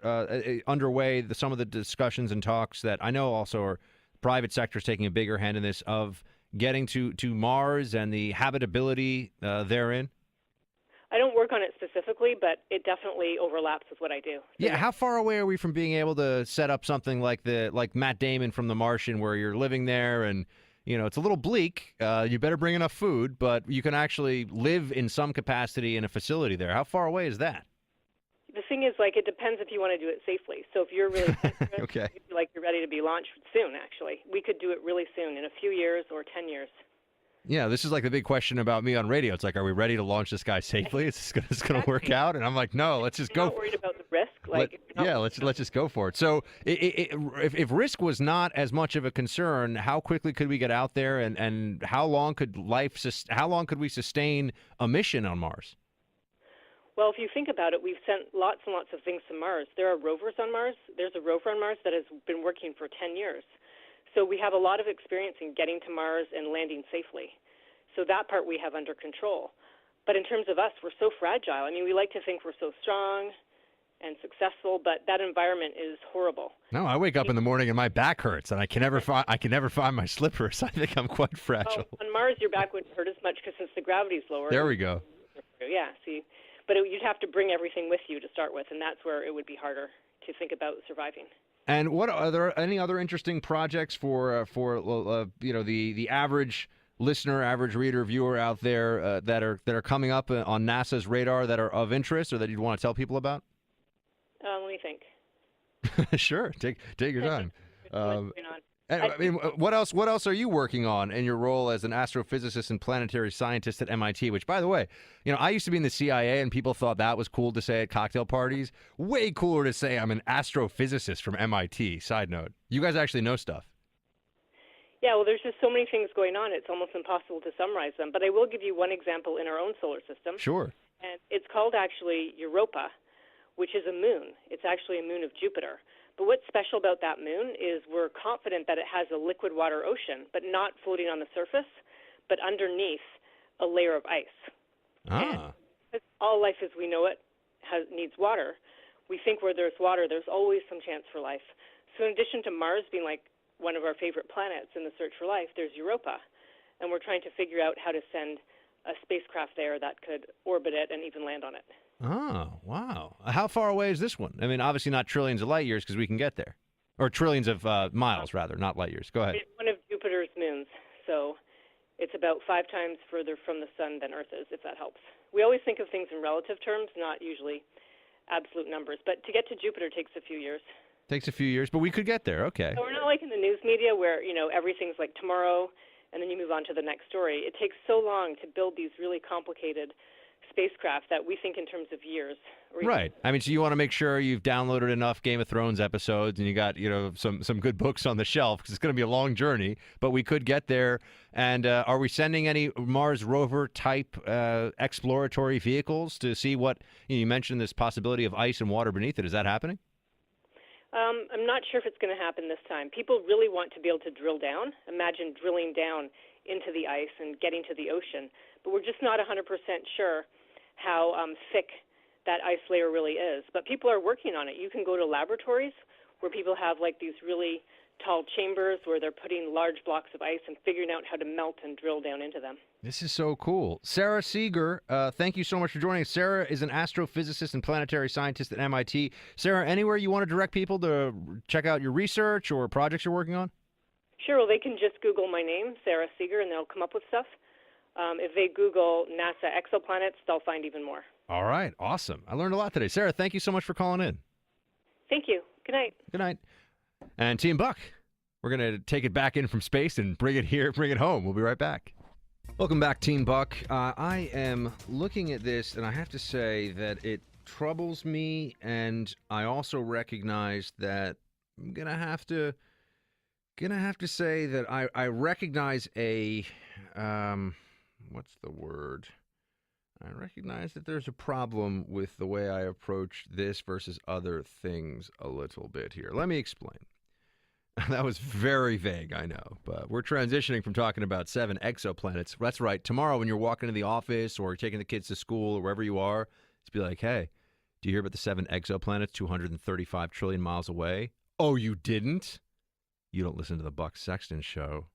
Speaker 5: underway, some of the discussions and talks that I know also are private sectors taking a bigger hand in this of getting to Mars and the habitability therein?
Speaker 14: I don't work on it specifically, but it definitely overlaps with what I do.
Speaker 5: Yeah, how far away are we from being able to set up something like Matt Damon from The Martian, where you're living there and it's a little bleak. You better bring enough food, but you can actually live in some capacity in a facility there. How far away is that?
Speaker 14: The thing is, it depends if you want to do it safely. So if you're really
Speaker 5: okay.
Speaker 14: You're ready to be launched soon, actually. We could do it really soon, in a few years or 10 years.
Speaker 5: Yeah, this is like the big question about me on radio. It's like, are we ready to launch this guy safely? Is this going to work out? And I'm like, no, let's just go.
Speaker 14: Not worried about the risk.
Speaker 5: Let's just go for it. So if risk was not as much of a concern, how quickly could we get out there, and how long could we sustain a mission on Mars?
Speaker 14: Well, if you think about it, we've sent lots and lots of things to Mars. There are rovers on Mars. There's a rover on Mars that has been working for 10 years. So we have a lot of experience in getting to Mars and landing safely. So that part we have under control. But in terms of us, we're so fragile. I mean, we like to think we're so strong and successful, but that environment is horrible.
Speaker 5: No, I wake up in the morning and my back hurts, and I can never find my slippers. I think I'm quite fragile.
Speaker 14: Well, on Mars, your back wouldn't hurt as much because since the gravity's lower.
Speaker 5: There we go.
Speaker 14: Yeah, see. But you'd have to bring everything with you to start with, and that's where it would be harder to think about surviving.
Speaker 5: And what are there any other interesting projects for the average listener, average reader, viewer out there that are coming up on NASA's radar that are of interest or that you'd want to tell people about?
Speaker 14: Let me think.
Speaker 5: Sure, take your time. I mean, what else are you working on in your role as an astrophysicist and planetary scientist at MIT? Which, by the way, I used to be in the CIA, and people thought that was cool to say at cocktail parties. Way cooler to say I'm an astrophysicist from MIT. Side note, you guys actually know stuff.
Speaker 14: Yeah, well, there's just so many things going on. It's almost impossible to summarize them. But I will give you one example in our own solar system.
Speaker 5: Sure.
Speaker 14: And it's called actually Europa, which is a moon. It's actually a moon of Jupiter. But what's special about that moon is we're confident that it has a liquid water ocean, but not floating on the surface, but underneath a layer of ice.
Speaker 5: Ah.
Speaker 14: And all life as we know it needs water. we think where there's water, there's always some chance for life. So in addition to Mars being like one of our favorite planets in the search for life, there's Europa. And we're trying to figure out how to send a spacecraft there that could orbit it and even land on it.
Speaker 5: Oh, wow. How far away is this one? I mean, obviously not trillions of light years because we can get there. Or trillions of miles, rather, not light years. Go ahead.
Speaker 14: It's one of Jupiter's moons, so it's about 5 times further from the sun than Earth is, if that helps. We always think of things in relative terms, not usually absolute numbers. But to get to Jupiter takes a few years.
Speaker 5: Takes a few years, but we could get there. Okay.
Speaker 14: So we're not like in the news media where, everything's like tomorrow and then you move on to the next story. It takes so long to build these really complicated spacecraft that we think in terms of years.
Speaker 5: Right. I mean, so you want to make sure you've downloaded enough Game of Thrones episodes and you got, some good books on the shelf because it's going to be a long journey, but we could get there. And are we sending any Mars rover type exploratory vehicles to see what, you mentioned this possibility of ice and water beneath it. Is that happening?
Speaker 14: I'm not sure if it's going to happen this time. People really want to be able to drill down. Imagine drilling down into the ice and getting to the ocean. But we're just not 100% sure how thick that ice layer really is. But people are working on it. You can go to laboratories where people have like these really tall chambers where they're putting large blocks of ice and figuring out how to melt and drill down into them.
Speaker 5: This is so cool. Sarah Seeger, thank you so much for joining us. Sarah is an astrophysicist and planetary scientist at MIT. Sarah, anywhere you want to direct people to check out your research or projects you're working on?
Speaker 14: Sure. Well, they can just Google my name, Sarah Seeger, and they'll come up with stuff. If they Google NASA exoplanets, they'll find even more.
Speaker 5: All right. Awesome. I learned a lot today. Sarah, thank you so much for calling in.
Speaker 14: Thank you. Good night.
Speaker 5: Good night. And Team Buck, we're going to take it back in from space and bring it here, bring it home. We'll be right back. Welcome back, Team Buck. I am looking at this, and I have to say that it troubles me, and I also recognize that I'm going to have to say that I recognize a, what's the word? I recognize that there's a problem with the way I approach this versus other things a little bit here. Let me explain. That was very vague, I know, but we're transitioning from talking about 7 exoplanets. That's right. Tomorrow when you're walking to the office or taking the kids to school or wherever you are, just be like, hey, do you hear about the 7 exoplanets 235 trillion miles away? Oh, you didn't? You don't listen to the Buck Sexton Show.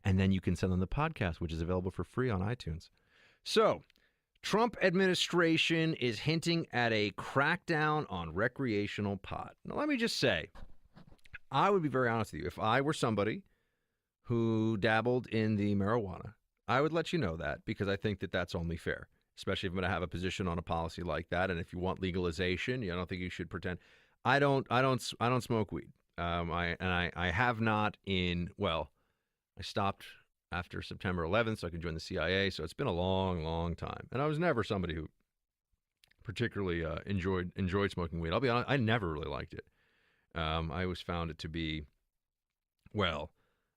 Speaker 5: And then you can send them the podcast, which is available for free on iTunes. So, Trump administration is hinting at a crackdown on recreational pot. Now, let me just say, I would be very honest with you. If I were somebody who dabbled in the marijuana, I would let you know that because I think that that's only fair, especially if I'm going to have a position on a policy like that. And if you want legalization, I don't think you should pretend. I don't smoke weed. I have not I stopped after September 11th so I could join the CIA. So it's been a long, long time. And I was never somebody who particularly enjoyed smoking weed. I'll be honest, I never really liked it. I always found it to be,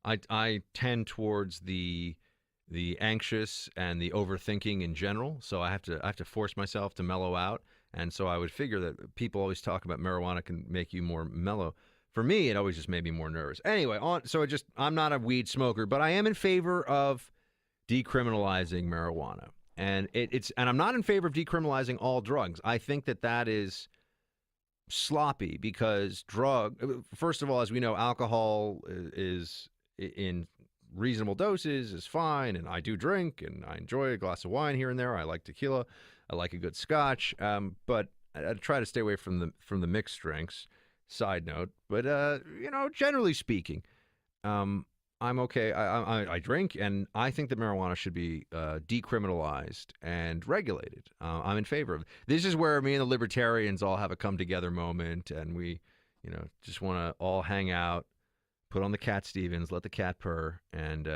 Speaker 5: I tend towards the anxious and the overthinking in general. So I have to force myself to mellow out. And so I would figure that people always talk about marijuana can make you more mellow. For me, it always just made me more nervous. Anyway, I'm not a weed smoker, but I am in favor of decriminalizing marijuana. And and I'm not in favor of decriminalizing all drugs. I think that is sloppy because first of all, as we know, alcohol is in reasonable doses is fine, and I do drink and I enjoy a glass of wine here and there. I like tequila, I like a good scotch, but I try to stay away from the mixed drinks. Side note, but generally speaking, I'm okay. I drink, and I think that marijuana should be decriminalized and regulated. I'm in favor of it. This is where me and the libertarians all have a come together moment, and we, just want to all hang out, put on the Cat Stevens, let the cat purr, and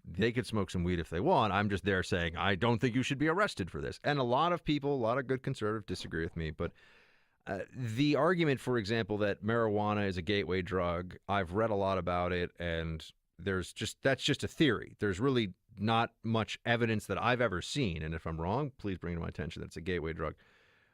Speaker 5: they could smoke some weed if they want. I'm just there saying I don't think you should be arrested for this. And a lot of people, a lot of good conservatives disagree with me, but. The argument, for example, that marijuana is a gateway drug, I've read a lot about it, and that's just a theory. There's really not much evidence that I've ever seen, and if I'm wrong, please bring it to my attention that it's a gateway drug.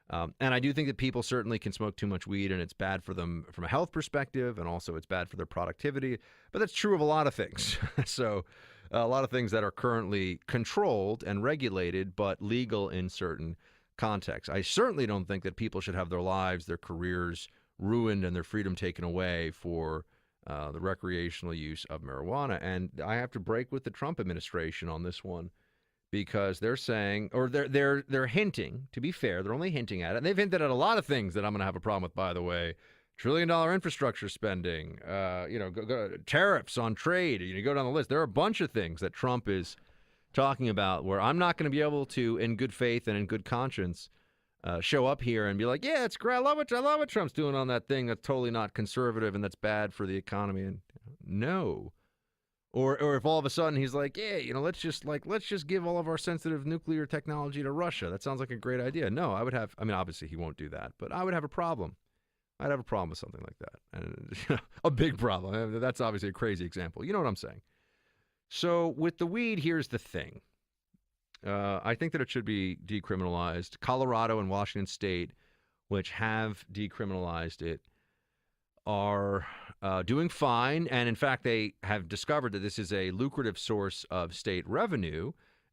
Speaker 5: And I do think that people certainly can smoke too much weed, and it's bad for them from a health perspective, and also it's bad for their productivity. But that's true of a lot of things. So a lot of things that are currently controlled and regulated, but legal in certain context. I certainly don't think that people should have their lives, their careers ruined, and their freedom taken away for the recreational use of marijuana. And I have to break with the Trump administration on this one, because they're saying, or they're hinting, to be fair, they're only hinting at it. And they've hinted at a lot of things that I'm going to have a problem with, by the way. $1 trillion infrastructure spending, tariffs on trade. You go down the list. There are a bunch of things that Trump is talking about where I'm not going to be able to, in good faith and in good conscience, show up here and be like, yeah, it's great. I love what Trump's doing on that thing that's totally not conservative and that's bad for the economy. And no. Or if all of a sudden he's like, yeah, let's just give all of our sensitive nuclear technology to Russia. That sounds like a great idea. No, obviously he won't do that, but I would have a problem. I'd have a problem with something like that. And a big problem. That's obviously a crazy example. You know what I'm saying? So with the weed, here's the thing. I think that it should be decriminalized. Colorado and Washington State, which have decriminalized it, are doing fine. And in fact, they have discovered that this is a lucrative source of state revenue.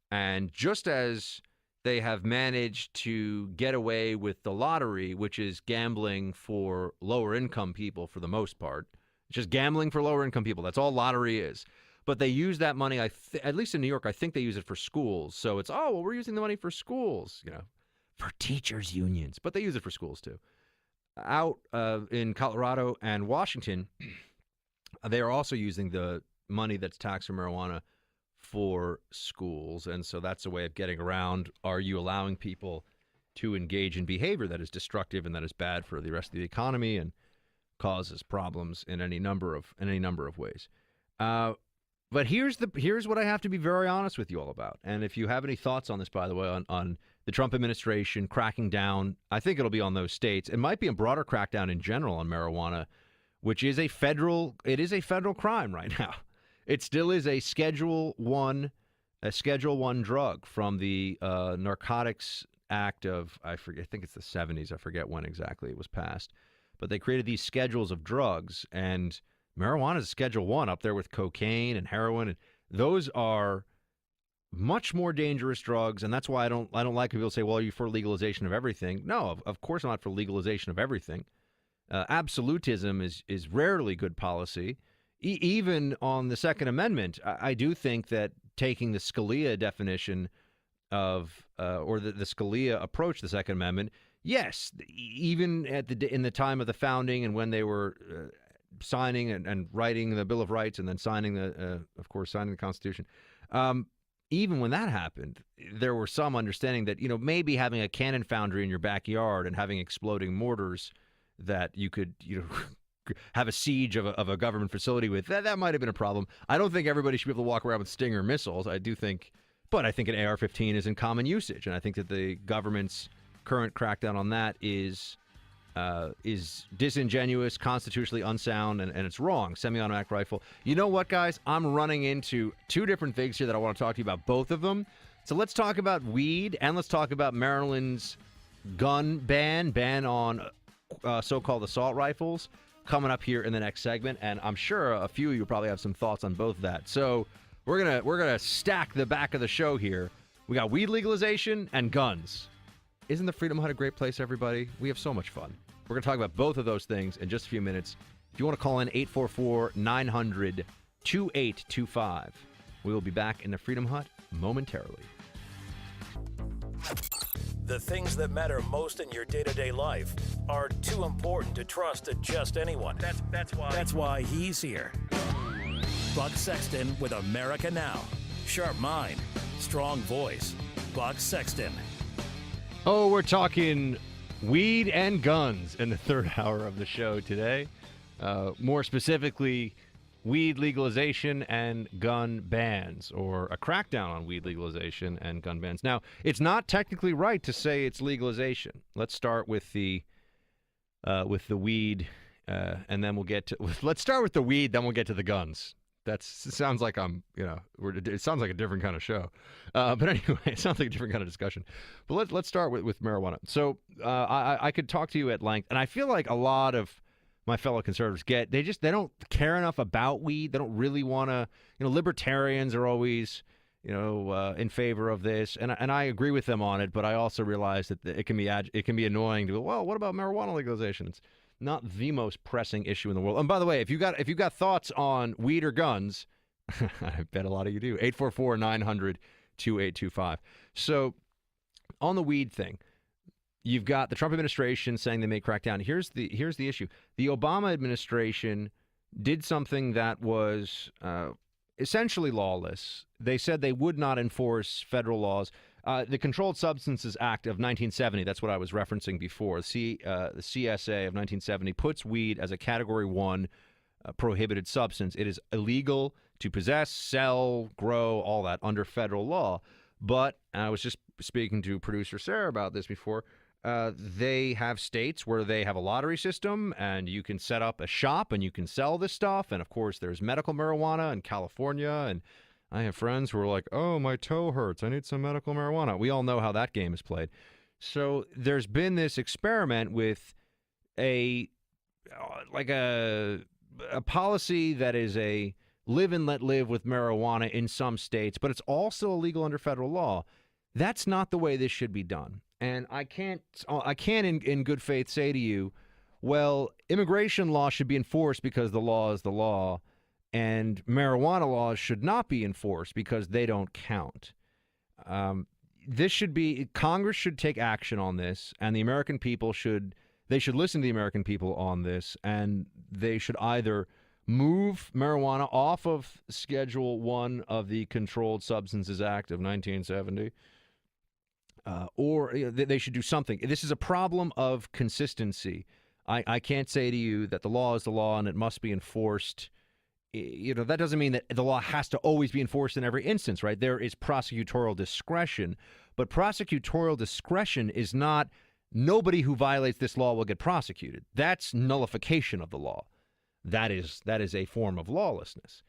Speaker 5: And just as they have managed to get away with the lottery, which is gambling for lower income people for the most part, it's just gambling for lower income people. That's all lottery is. But they use that money, at least in New York, I think they use it for schools. So it's, we're using the money for schools, for teachers' unions. But they use it for schools, too. Out in Colorado and Washington, they are also using the money that's taxed for marijuana for schools. And so that's a way of getting around, are you allowing people to engage in behavior that is destructive and that is bad for the rest of the economy and causes problems in any number of ways. But here's what I have to be very honest with you all about. And if you have any thoughts on this, by the way, on the Trump administration cracking down, I think it'll be on those states. It might be a broader crackdown in general on marijuana, which is a federal crime right now. It still is a Schedule I drug from the Narcotics Act of, I think it's the 70s. I forget when exactly it was passed. But they created these schedules of drugs, and marijuana is Schedule I, up there with cocaine and heroin. And those are much more dangerous drugs, and that's why I don't like people say, well, are you for legalization of everything? No, of course I'm not for legalization of everything. Absolutism is rarely good policy. Even on the Second Amendment, I do think that taking the Scalia definition of, or the Scalia approach to the Second Amendment, yes, even in the time of the founding and when they were signing and writing the Bill of Rights and then signing the Constitution, even when that happened, there were some understanding that, maybe having a cannon foundry in your backyard and having exploding mortars that you could, have a siege of a government facility with, that might have been a problem. I don't think everybody should be able to walk around with Stinger missiles. I think an AR-15 is in common usage, and I think that the government's current crackdown on that is disingenuous, constitutionally unsound, and it's wrong. Semi-automatic rifle. You know what, guys? I'm running into two different things here that I want to talk to you about, both of them. So let's talk about weed, and let's talk about Maryland's gun ban on so-called assault rifles, coming up here in the next segment. And I'm sure a few of you probably have some thoughts on both of that. So we're gonna stack the back of the show here. We got weed legalization and guns. Isn't the Freedom Hut a great place, everybody? We have so much fun. We're going to talk about both of those things in just a few minutes. If you want to call in, 844-900-2825. We will be back in the Freedom Hut momentarily.
Speaker 4: The things that matter most in your day-to-day life are too important to trust to just anyone. That's why he's here. Buck Sexton with America Now. Sharp mind, strong voice. Buck Sexton.
Speaker 5: Oh, we're talking weed and guns in the third hour of the show today. More specifically, weed legalization and gun bans, or a crackdown on weed legalization and gun bans. Now, it's not technically right to say it's legalization. Let's start with the weed, and then we'll get to. Let's start with the weed, then we'll get to the guns. That sounds like it sounds like a different kind of show. But anyway, it sounds like a different kind of discussion. But let's start with marijuana. So I could talk to you at length, and I feel like a lot of my fellow conservatives they don't care enough about weed. They don't really want to, libertarians are always in favor of this, and I agree with them on it. But I also realize that it can be annoying to go, well, what about marijuana legalization? It's not the most pressing issue in the world. And by the way, if you got thoughts on weed or guns, I bet a lot of you do. 844-900-2825. So on the weed thing, you've got the Trump administration saying they may crack down. Here's the issue. The Obama administration did something that was essentially lawless. They said they would not enforce federal laws. The Controlled Substances Act of 1970, that's what I was referencing before, the CSA of 1970 puts weed as a Category 1 prohibited substance. It is illegal to possess, sell, grow, all that under federal law. But I was just speaking to producer Sarah about this before. They have states where they have a lottery system, and you can set up a shop and you can sell this stuff. And of course, there's medical marijuana in California. And I have friends who are like, "Oh, my toe hurts. I need some medical marijuana." We all know how that game is played. So there's been this experiment with a policy that is a live and let live with marijuana in some states, but it's also illegal under federal law. That's not the way this should be done. And I can't in good faith say to you, well, immigration law should be enforced because the law is the law, and marijuana laws should not be enforced because they don't count. Congress should take action on this, and the American people should listen to the American people on this, and they should either move marijuana off of Schedule 1 of the Controlled Substances Act of 1970, or they should do something. This is a problem of consistency. I can't say to you that the law is the law and it must be enforced. That doesn't mean that the law has to always be enforced in every instance, right? There is prosecutorial discretion, but prosecutorial discretion is not nobody who violates this law will get prosecuted. That's nullification of the law. That is a form of lawlessness.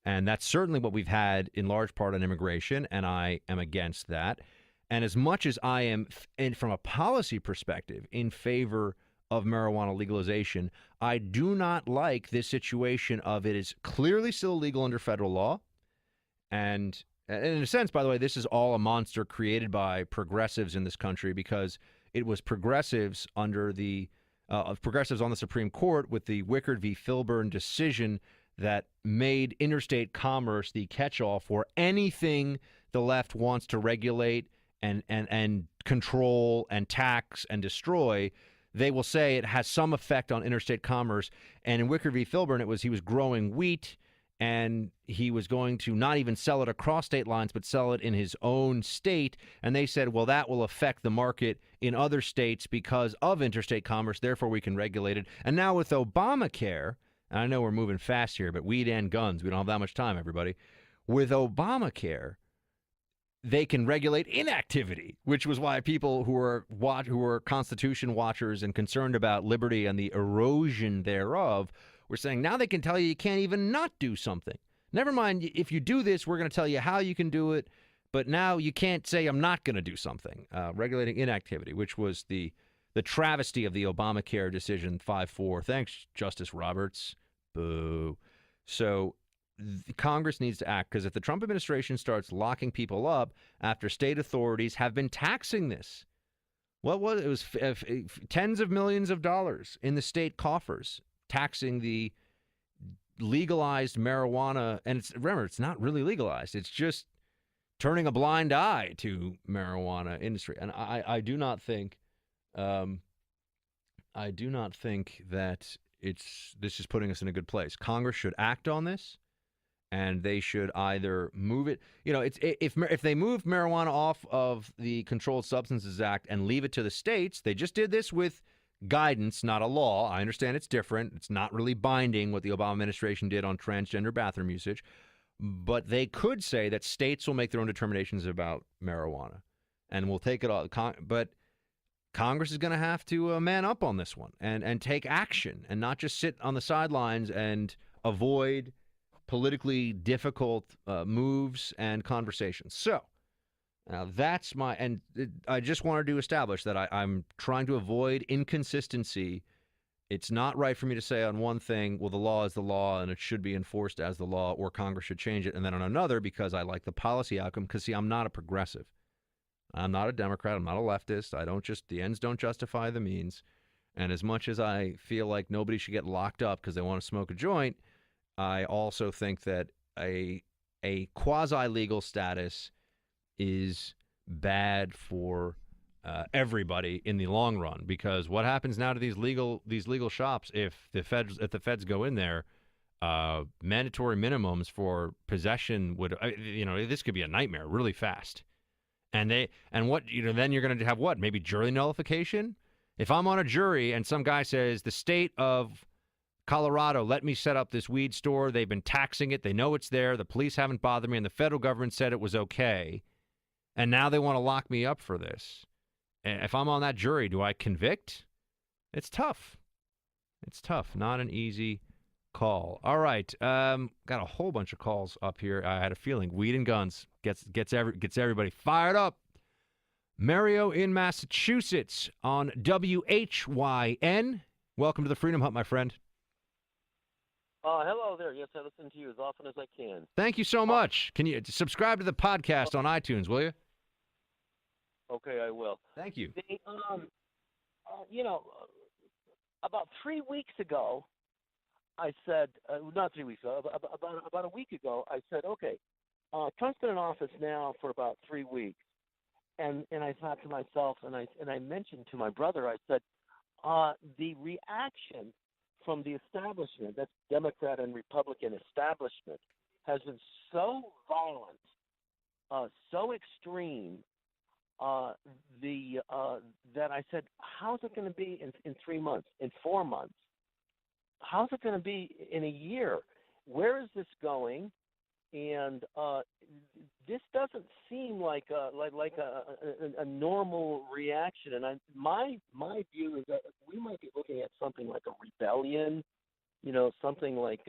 Speaker 5: And that's certainly what we've had in large part on immigration, and I am against that. And as much as I am, from a policy perspective, in favor of marijuana legalization, I do not like this situation of it is clearly still illegal under federal law. And in a sense, by the way, this is all a monster created by progressives in this country, because it was progressives under the progressives on the Supreme Court with the Wickard v. Filburn decision that made interstate commerce the catch-all for anything the left wants to regulate and control and tax and destroy. They will say it has some effect on interstate commerce. And in Wickard v. Filburn, he was growing wheat, and he was going to not even sell it across state lines, but sell it in his own state. And they said, well, that will affect the market in other states because of interstate commerce. Therefore, we can regulate it. And now with Obamacare, and I know we're moving fast here, but weed and guns, we don't have that much time, everybody. With Obamacare, they can regulate inactivity, which was why people who are Constitution watchers and concerned about liberty and the erosion thereof were saying now they can tell you can't even not do something. Never mind, if you do this, we're going to tell you how you can do it, but now you can't say I'm not going to do something. Regulating inactivity, which was the travesty of the Obamacare decision 5-4. Thanks, Justice Roberts. Boo. So Congress needs to act, because if the Trump administration starts locking people up after state authorities have been taxing this, what was it? It was tens of millions of dollars in the state coffers, taxing the legalized marijuana. And remember, it's not really legalized. It's just turning a blind eye to marijuana industry. And I do not think that this is putting us in a good place. Congress should act on this, and they should either move it. If they move marijuana off of the Controlled Substances Act and leave it to the states, they just did this with guidance, not a law. I understand it's different. It's not really binding what the Obama administration did on transgender bathroom usage. But they could say that states will make their own determinations about marijuana, and we'll take it all. But Congress is going to have to man up on this one and take action, and not just sit on the sidelines and avoid politically difficult moves and conversations. So that's I just wanted to establish that I'm trying to avoid inconsistency it's not right for me to say on one thing, well, the law is the law and it should be enforced as the law, or Congress should change it, and then on another, because I like the policy outcome, because, see, I'm not a progressive. I'm not a Democrat. I'm not a leftist. The ends don't justify the means. And as much as I feel like nobody should get locked up because they want to smoke a joint, I also think that a quasi-legal status is bad for everybody in the long run, because what happens now to these legal shops if the feds go in there? Mandatory minimums for possession would this could be a nightmare really fast. And what then you're going to have what, maybe jury nullification? If I'm on a jury and some guy says the state of Colorado let me set up this weed store, they've been taxing it, they know it's there, the police haven't bothered me, and the federal government said it was okay, and now they want to lock me up for this. If I'm on that jury, do I convict? It's tough. It's tough. Not an easy call. All right. Got a whole bunch of calls up here. I had a feeling weed and guns gets everybody fired up. Mario in Massachusetts on WHYN. Welcome to the Freedom Hut, my friend.
Speaker 15: Hello there. Yes, I listen to you as often as I can.
Speaker 5: Thank you so much. Can you subscribe to the podcast on iTunes, will you?
Speaker 15: Okay, I will.
Speaker 5: Thank you.
Speaker 15: About 3 weeks ago, I said, not 3 weeks ago, about a week ago, I said, okay, Trump's been in office now for about 3 weeks. And I thought to myself, and I mentioned to my brother, I said, the reaction from the establishment, that's Democrat and Republican establishment, has been so violent, so extreme, that I said, how's it going to be in 3 months, in 4 months? How's it going to be in a year? Where is this going? And this doesn't seem like a normal reaction. And my view is that we might be looking at something like a rebellion, something like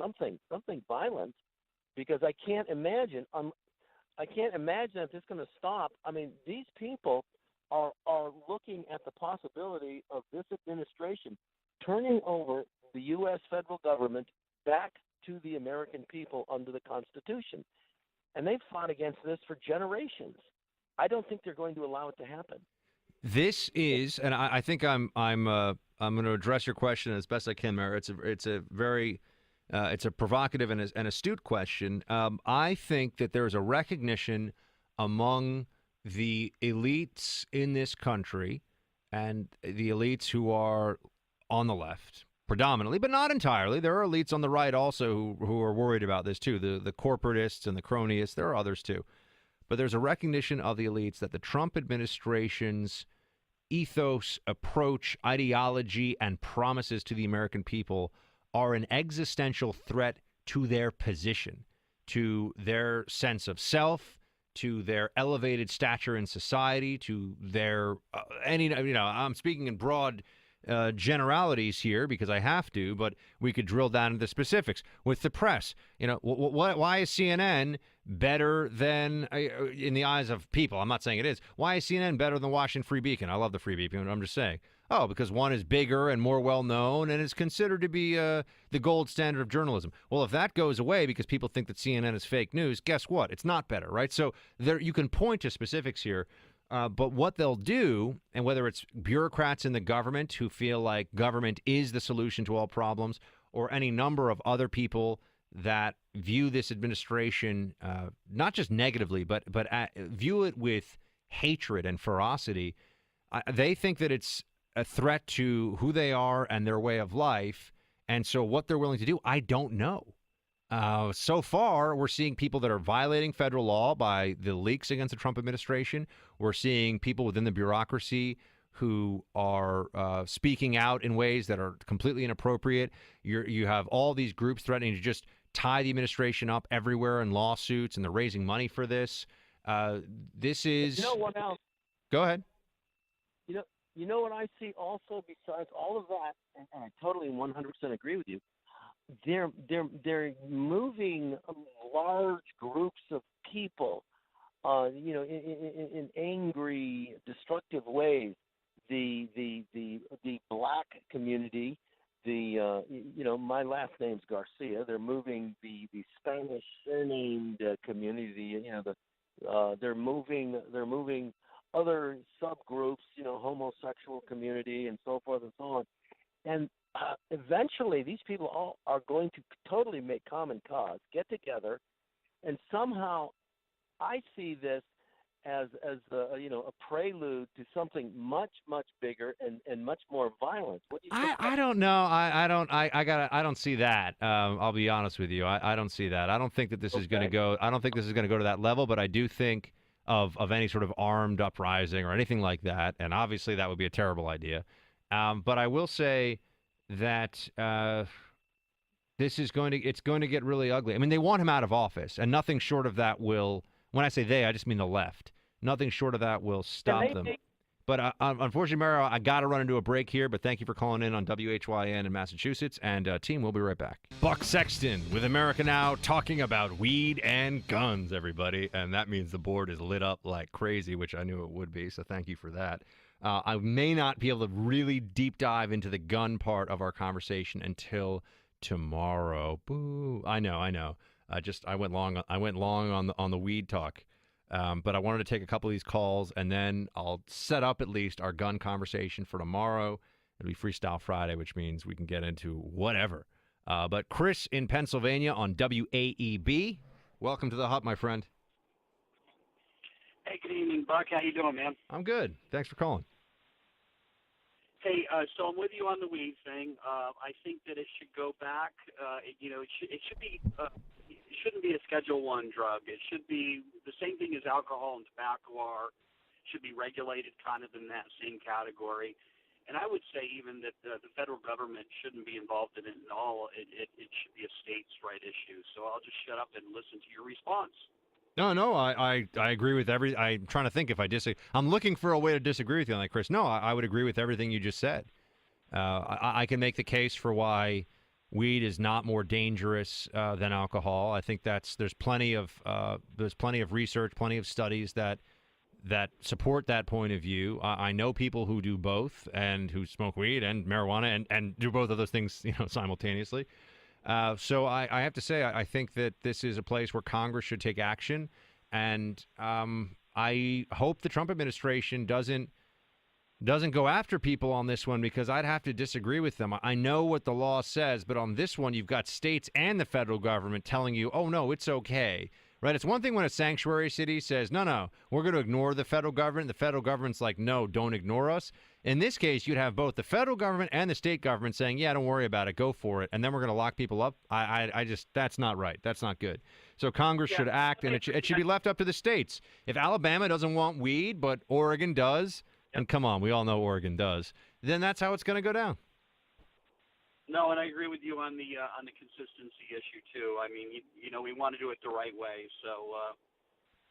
Speaker 15: something violent, because I can't imagine that this is going to stop. I mean, these people are looking at the possibility of this administration turning over the U.S. federal government back to the American people under the Constitution. And they've fought against this for generations. I don't think they're going to allow it to happen.
Speaker 5: This is, and I think I'm going to address your question as best I can, Mayor. It's a very it's a provocative and astute question. I think that there's a recognition among the elites in this country and the elites who are on the left, predominantly, but not entirely. There are elites on the right also who are worried about this too, the corporatists and the cronyists. There are others too. But there's a recognition of the elites that the Trump administration's ethos, approach, ideology, and promises to the American people are an existential threat to their position, to their sense of self, to their elevated stature in society, to their I'm speaking in broad generalities here because I have to, but we could drill down into the specifics. With the press, why is CNN better than, in the eyes of people, I'm not saying it is, why is CNN better than the Washington Free Beacon? I love the Free Beacon, I'm just saying. Oh, because one is bigger and more well-known and is considered to be the gold standard of journalism. Well, if that goes away because people think that CNN is fake news, guess what? It's not better, right? So there, you can point to specifics here. But what they'll do, and whether it's bureaucrats in the government who feel like government is the solution to all problems, or any number of other people that view this administration not just negatively, but view it with hatred and ferocity, they think that it's a threat to who they are and their way of life. And so what they're willing to do, I don't know. So far, we're seeing people that are violating federal law by the leaks against the Trump administration. We're seeing people within the bureaucracy who are speaking out in ways that are completely inappropriate. You have all these groups threatening to just tie the administration up everywhere in lawsuits, and they're raising money for this. This is...
Speaker 15: You know what else?
Speaker 5: Go ahead.
Speaker 15: You know what I see also besides all of that, and I totally 100% agree with you, they're moving large groups of people, in angry, destructive ways. The black community, my last name's Garcia. They're moving the Spanish surnamed community. They're moving other subgroups, homosexual community and so forth and so on. And eventually, these people all are going to totally make common cause, get together, and somehow, I see this as a prelude to something much, much bigger and much more violent. What do you think?
Speaker 5: I don't know. I don't see that. I'll be honest with you. I don't see that. I don't think that this is going to go. I don't think this is going to go to that level. But I do think of any sort of armed uprising or anything like that. And obviously, that would be a terrible idea. But I will say that it's going to get really ugly. I mean, they want him out of office, and nothing short of that will. When I say they, I just mean the left. Nothing short of that will stop them. But unfortunately, Mario, I got to run into a break here. But thank you for calling in on WHYN in Massachusetts. And team, we'll be right back. Buck Sexton with America Now, talking about weed and guns, everybody. And that means the board is lit up like crazy, which I knew it would be. So thank you for that. I may not be able to really deep dive into the gun part of our conversation until tomorrow. Boo! I know. I went long on the weed talk. But I wanted to take a couple of these calls, and then I'll set up at least our gun conversation for tomorrow. It'll be Freestyle Friday, which means we can get into whatever. But Chris in Pennsylvania on WAEB, welcome to the hut, my friend.
Speaker 16: Hey, good evening, Buck. How you doing, man?
Speaker 5: I'm good. Thanks for calling.
Speaker 16: Hey, so I'm with you on the weed thing. I think that it should go back. It should be. It shouldn't be a Schedule I drug. It should be the same thing as alcohol and tobacco are. Should be regulated kind of in that same category. And I would say even that the federal government shouldn't be involved in it at all. It should be a states' right issue. So I'll just shut up and listen to your response.
Speaker 5: No, I agree with I'm trying to think if I disagree. I'm looking for a way to disagree with you on that, Chris. No, I would agree with everything you just said. I can make the case for why weed is not more dangerous than alcohol. I think there's plenty of research, plenty of studies that support that point of view. I know people who do both and who smoke weed and marijuana and do both of those things, simultaneously. So I have to say, I think that this is a place where Congress should take action, and I hope the Trump administration doesn't go after people on this one, because I'd have to disagree with them. I know what the law says, but on this one, you've got states and the federal government telling you, oh, no, it's okay. Right? It's one thing when a sanctuary city says, no, we're going to ignore the federal government. The federal government's like, no, don't ignore us. In this case, you'd have both the federal government and the state government saying, yeah, don't worry about it, go for it, and then we're going to lock people up. I just, that's not right. That's not good. So Congress should act, and it should be left up to the states. If Alabama doesn't want weed, but Oregon does, and come on, we all know Oregon does, then that's how it's going to go down.
Speaker 16: No, and I agree with you on the consistency issue too. I mean, we want to do it the right way. So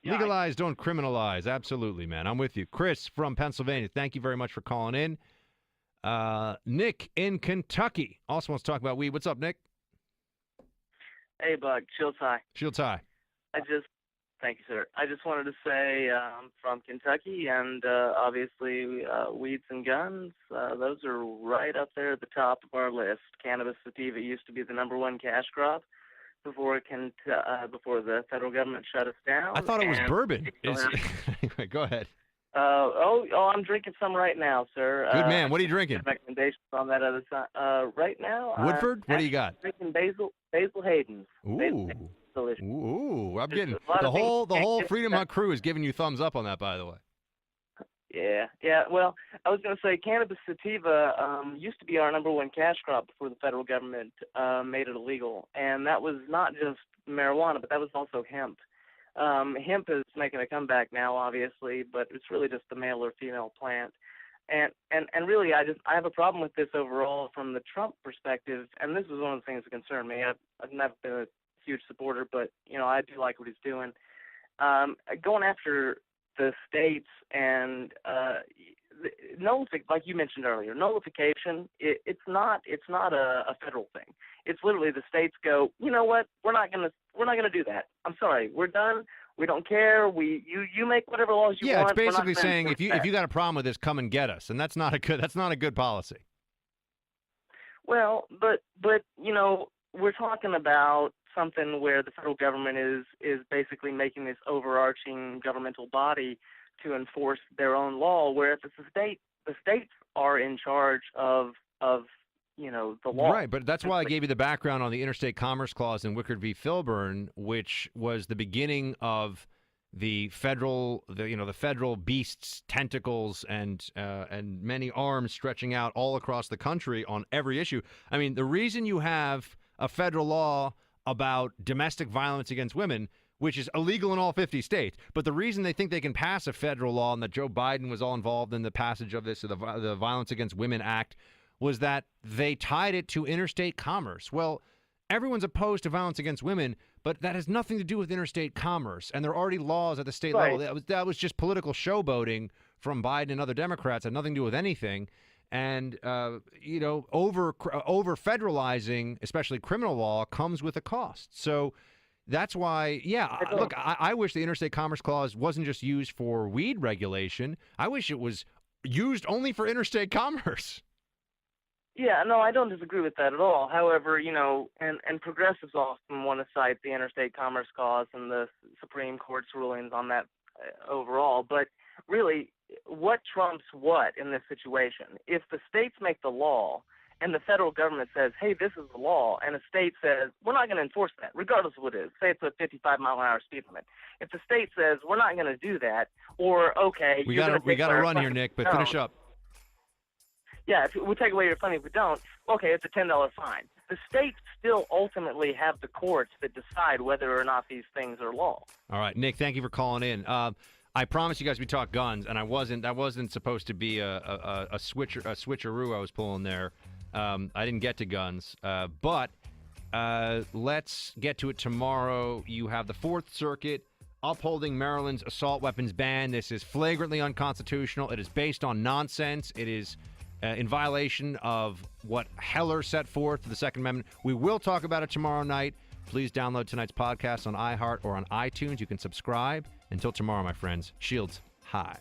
Speaker 5: legalize, don't criminalize. Absolutely, man. I'm with you. Chris from Pennsylvania, thank you very much for calling in. Nick in Kentucky also wants to talk about weed. What's up, Nick?
Speaker 17: Hey, Bug. Shields high.
Speaker 5: Shields high.
Speaker 17: Thank you, sir. I just wanted to say I'm from Kentucky, and obviously weeds and guns, those are right up there at the top of our list. Cannabis sativa used to be the number one cash crop before the federal government shut us down.
Speaker 5: I thought it was bourbon. Anyway, go ahead.
Speaker 17: I'm drinking some right now, sir.
Speaker 5: Good man. What are you drinking?
Speaker 17: Recommendations on that other side. Right now,
Speaker 5: Woodford? What do you got?
Speaker 17: Drinking Basil Hayden's.
Speaker 5: Ooh.
Speaker 17: Delicious.
Speaker 5: Ooh, I'm getting the whole Freedom Hut crew is giving you thumbs up on that, by the way.
Speaker 17: Yeah. Well, I was going to say cannabis sativa used to be our number one cash crop before the federal government made it illegal, and that was not just marijuana, but that was also hemp. Hemp is making a comeback now, obviously, but it's really just the male or female plant. And really, I have a problem with this overall from the Trump perspective, and this is one of the things that concern me. I've never been a huge supporter, but I do like what he's doing. Going after the states and like you mentioned earlier, nullification. It's not a federal thing. It's literally the states go, you know what? We're not gonna do that. I'm sorry, we're done. We don't care. You make whatever laws you want.
Speaker 5: Yeah, it's basically saying if you got a problem with this, come and get us, and that's not a good policy.
Speaker 17: Well, but we're talking about something where the federal government is basically making this overarching governmental body to enforce their own law, where if it's the states are in charge of the law.
Speaker 5: Right, but that's why I gave you the background on the Interstate Commerce Clause in Wickard v. Filburn, which was the beginning of the federal beast's tentacles and many arms stretching out all across the country on every issue. I mean, the reason you have a federal law about domestic violence against women, which is illegal in all 50 states, but the reason they think they can pass a federal law, and that Joe Biden was all involved in the passage of this, the Violence Against Women Act, was that they tied it to interstate commerce. Well, everyone's opposed to violence against women, but that has nothing to do with interstate commerce. And there are already laws at the state level. That was just political showboating from Biden and other Democrats. Had nothing to do with anything. And, over federalizing, especially criminal law, comes with a cost. So that's why, look, I wish the Interstate Commerce Clause wasn't just used for weed regulation. I wish it was used only for interstate commerce.
Speaker 17: Yeah, no, I don't disagree with that at all. However, and progressives often want to cite the Interstate Commerce Clause and the Supreme Court's rulings on that overall. But really, what trumps what in this situation? If the states make the law and the federal government says, hey, this is the law, and a state says, we're not going to enforce that, regardless of what it is. Say it's a 55-mile-an-hour speed limit. If the state says, we're not going to do that, or, okay,
Speaker 5: we got to run here, Nick, but finish up.
Speaker 17: Yeah, if we take away your funding, if we don't, okay, it's a $10 fine. The states still ultimately have the courts that decide whether or not these things are law.
Speaker 5: All right, Nick, thank you for calling in. I promised you guys we talk guns, and that wasn't supposed to be a switcheroo I was pulling there. I didn't get to guns, but let's get to it tomorrow. You have the Fourth Circuit upholding Maryland's assault weapons ban. This is flagrantly unconstitutional. It is based on nonsense. It is in violation of what Heller set forth for the Second Amendment. We will talk about it tomorrow night. Please download tonight's podcast on iHeart or on iTunes. You can subscribe. Until tomorrow, my friends, shields high.